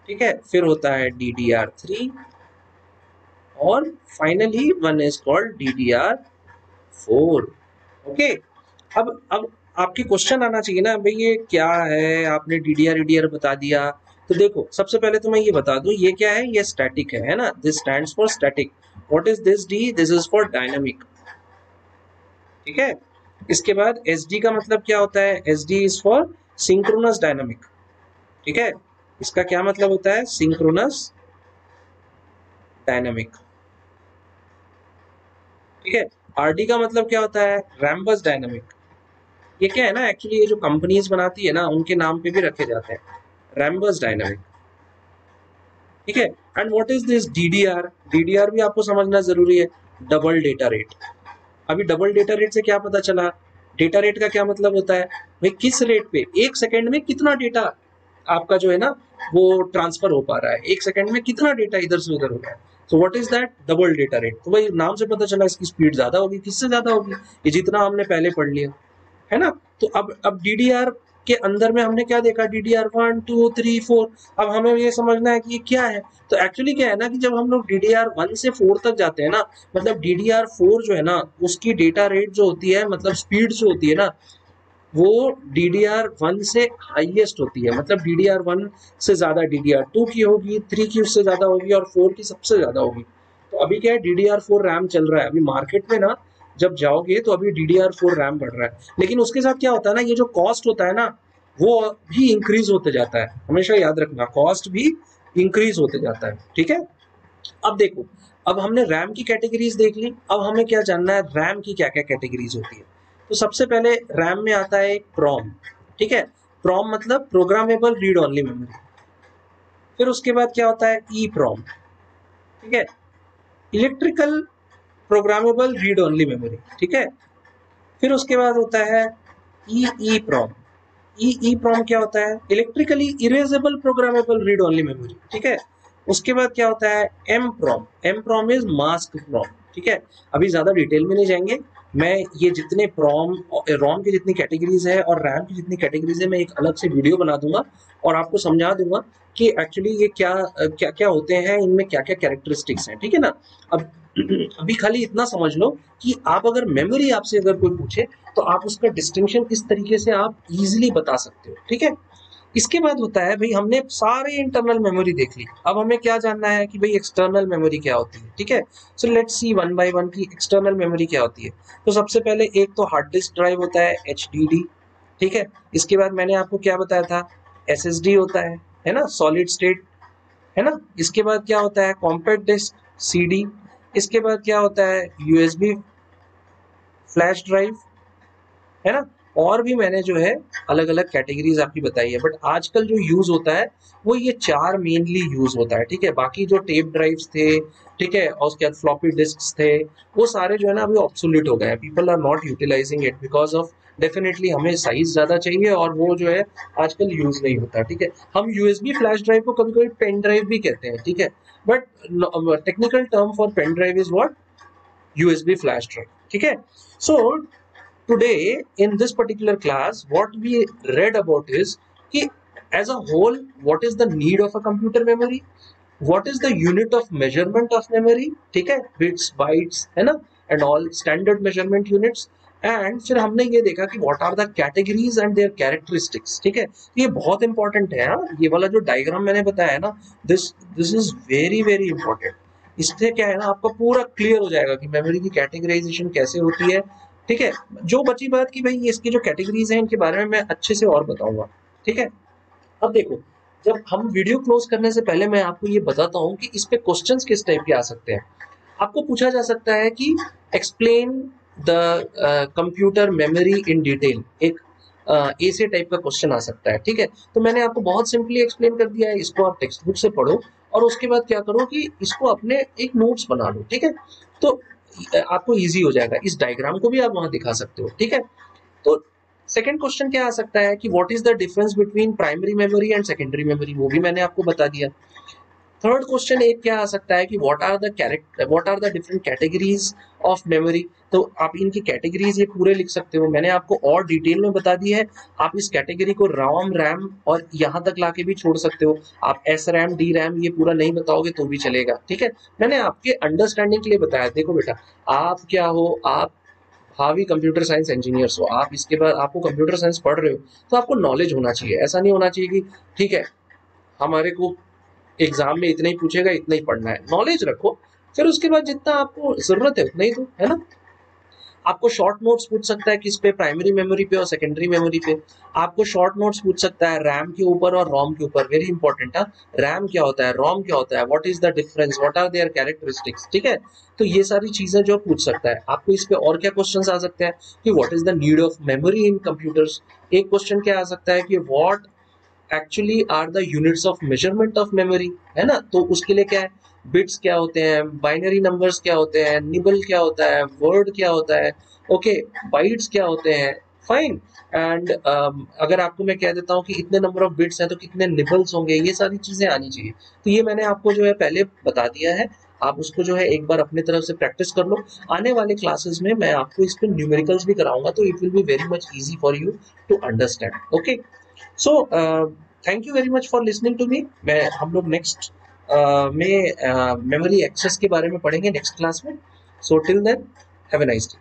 ठीक है, फिर होता है DDR3 और finally one is called DDR4। Okay, अब आपके क्वेश्चन आना चाहिए ना भाई ये क्या है, आपने DDR बता दिया। तो देखो सबसे पहले तो मैं ये बता दूं ये क्या है, ये स्टैटिक है ना, this stands for static. What is this D? This is for dynamic, ठीक है। इसके बाद SD का मतलब क्या होता है, SD is for synchronous dynamic, ठीक है। इसका क्या मतलब होता है, सिंक्रोनस डायनामिक, ठीक है। RD का मतलब क्या होता है, रैम्बस डायनामिक। ये क्या है ना, एक्चुअली ये जो कंपनीज बनाती है ना उनके नाम पे भी रखे जाते हैं, रैम्बस डायनामिक, ठीक है। And what is this DDR? DDR भी आपको समझना जरूरी है, डबल डेटा रेट। अभी डबल डेटा रेट से क्या पता चला, डेटा रेट का क्या मतलब होता है भाई, किस रेट पे एक सेकंड में कितना डेटा आपका जो है ना वो ट्रांसफर हो पा रहा है, एक सेकंड में कितना डेटा इधर से उधर हो रहा है। So what is that, double data rate. तो भाई नाम से पता चला इसकी स्पीड ज्यादा होगी, किससे ज्यादा होगी, ये जितना हमने पहले पढ़ लिया है ना। तो अब DDR के अंदर में हमने क्या देखा, DDR 1 2 3 4। अब हमें ये समझना है कि ये क्या है। तो एक्चुअली क्या है ना कि जब हम लोग DDR 1 से 4 तक जाते हैं ना, मतलब DDR 4 जो है ना उसकी डेटा रेट जो होती है, मतलब स्पीड जो होती है ना, वो DDR 1 से हाईएस्ट होती है। मतलब DDR 1 से ज्यादा DDR 2 की होगी, 3 की उससे ज्यादा होगी और 4 की सबसे ज्यादा होगी। तो अभी क्या है, DDR 4 रैम चल रहा है अभी मार्केट में ना, जब जाओगे तो अभी DDR 4 रैम बढ़ रहा है। लेकिन उसके साथ क्या होता है ना, ये जो कॉस्ट होता है ना वो भी इंक्रीज होते जाता है, हमेशा याद रखना, कॉस्ट भी इंक्रीज होते जाता है, ठीक है। अब देखो, अब हमने रैम की कैटेगरीज देख ली, अब हमें क्या जानना है रैम की क्या क्या कैटेगरीज होती है। तो सबसे पहले रैम में आता है एक प्रॉम, ठीक है। प्रॉम मतलब प्रोग्रामेबल रीड ओनली मेमोरी। फिर उसके बाद क्या होता है ई प्रॉम, ठीक है, electrical programmable read only memory, ठीक है। फिर उसके बाद होता है ई ई प्रॉम। ई प्रॉम क्या होता है, electrically erasable programmable read only memory, ठीक है। उसके बाद क्या होता है M PROM. M PROM is mask PROM, ठीक है। अभी ज्यादा डिटेल में नहीं जाएंगे, मैं ये जितने प्रॉम रोम की जितनी कैटेगरीज है और रैम की जितनी कैटेगरीज है मैं एक अलग से वीडियो बना दूंगा और आपको समझा दूंगा कि एक्चुअली ये क्या क्या क्या होते हैं, इनमें क्या क्या कैरेक्टरिस्टिक्स हैं, ठीक है ना। अब अभी खाली इतना समझ लो कि आप अगर मेमोरी आपसे अगर कोई पूछे तो आप उसका डिस्टिंक्शन इस तरीके से आप इजीली बता सकते हो, ठीक है। इसके बाद होता है भाई हमने सारे इंटरनल मेमोरी देख ली, अब हमें क्या जानना है कि भाई एक्सटर्नल मेमोरी क्या होती है, ठीक है। So let's see one by one की एक्सटर्नल मेमोरी क्या होती है। तो सबसे पहले एक तो हार्ड डिस्क ड्राइव होता है HDD, ठीक है। इसके बाद मैंने आपको क्या बताया था, SSD होता है ना, सॉलिड स्टेट, है ना। इसके बाद क्या होता है कॉम्पैक्ट डिस्क CD। इसके बाद क्या होता है USB फ्लैश ड्राइव, है ना। और भी मैंने जो है अलग अलग कैटेगरीज आपकी बताई है, बट आजकल जो यूज होता है वो ये चार मेनली यूज होता है, ठीक है। बाकी जो टेप ड्राइव्स थे, ठीक है, और उसके बाद फ्लॉपी डिस्क थे, वो सारे जो है ना अभी ऑब्सोल्यूट हो गए हैं, people are not utilizing it because of definitely हमें साइज ज्यादा चाहिए और वो जो है आजकल यूज नहीं होता, ठीक है। हम USB फ्लैश ड्राइव को कभी कभी पेन ड्राइव भी कहते हैं, ठीक है, but technical term for pen drive is what, USB flash drive, ठीक है। So today in this particular class what we read about is कि as a whole what is the need of a computer memory, what is the unit of measurement of memory, ठीक है, bits bytes है ना, and all standard measurement units। And फिर हमने ये देखा कि what are the categories and their characteristics, ठीक है। ये बहुत इंपॉर्टेंट है, ये वाला जो डायग्राम मैंने बताया है ना, this this is very very important. इससे क्या है ना आपका पूरा क्लियर हो जाएगा कि मेमोरी की कैटेगराइजेशन कैसे होती है, ठीक है। जो बची बात की भाई इसकी जो कैटेगरीज हैं इनके बारे में मैं अच्छे से और बताऊंगा, ठीक है। अब देखो, जब हम वीडियो क्लोज करने से पहले मैं आपको ये बताता हूँ कि इस पे क्वेश्चंस किस टाइप के आ सकते हैं। आपको पूछा जा सकता है कि explain the computer memory in detail, एक ऐसे टाइप का क्वेश्चन आ सकता है, ठीक है। तो मैंने आपको बहुत सिंपली एक्सप्लेन कर दिया है, इसको आप टेक्स्ट बुक से पढ़ो और उसके बाद क्या करो कि इसको अपने एक नोट्स बना लो, ठीक है। तो आपको इजी हो जाएगा, इस डायग्राम को भी आप वहां दिखा सकते हो, ठीक है। तो सेकंड क्वेश्चन क्या आ सकता है कि what is the difference between primary memory and secondary memory, वो भी मैंने आपको बता दिया। थर्ड क्वेश्चन एक क्या आ सकता है कि what are the different categories of memory. तो आप इनकी कैटेगरीज ये पूरे लिख सकते हो, मैंने आपको और डिटेल में बता दी है। आप इस कैटेगरी को रोम रैम और यहाँ तक लाके भी छोड़ सकते हो। आप एस रैम डी रैम ये पूरा नहीं बताओगे तो भी चलेगा, ठीक है। मैंने आपके अंडरस्टैंडिंग के लिए बताया। देखो बेटा, आप क्या हो, आप हावी कंप्यूटर साइंस इंजीनियर्स हो, आप इसके बाद आपको कंप्यूटर साइंस पढ़ रहे हो तो आपको नॉलेज होना चाहिए। ऐसा नहीं होना चाहिए कि ठीक है हमारे को एग्जाम में इतना ही पूछेगा, इतना ही पढ़ना है। नॉलेज रखो, फिर उसके बाद जितना आपको जरूरत है उतना ही दो, है ना। आपको शॉर्ट नोट्स पूछ सकता है किस पे, प्राइमरी मेमोरी पे और सेकेंडरी मेमोरी पे। आपको शॉर्ट नोट्स पूछ सकता है रैम के ऊपर और रोम के ऊपर। वेरी इंपॉर्टेंट है, रैम क्या होता है, रोम क्या होता है, what is the difference, what are their characteristics, ठीक है। तो ये सारी चीजें जो पूछ सकता है। आपको इस पे और क्या क्वेश्चंस आ सकते हैं कि what is the need of memory in computers. एक क्वेश्चन क्या आ सकता है कि what actually are the units of measurement of memory, है ना। तो उसके लिए क्या है, बिट्स क्या होते हैं, बाइनरी नंबर्स क्या होते हैं, निबल क्या होता है, वर्ड क्या होता है, ओके, बाइट्स क्या होते हैं, फाइन। एंड अगर आपको मैं कह देता हूँ कि इतने नंबर ऑफ बिट्स हैं तो कितने निबल्स होंगे, ये सारी चीजें आनी चाहिए। तो ये मैंने आपको जो है पहले बता दिया है, आप उसको जो है एक बार अपनी तरफ से प्रैक्टिस कर लो। आने वाले क्लासेस में मैं आपको इस पे न्यूमेरिकल्स भी कराऊंगा, तो it will be very much easy for you to understand, okay. So thank you very much for listening to me. मैं हम लोग नेक्स्ट में मेमोरी एक्सेस के बारे में पढ़ेंगे नेक्स्ट क्लास में। So till then have a nice day.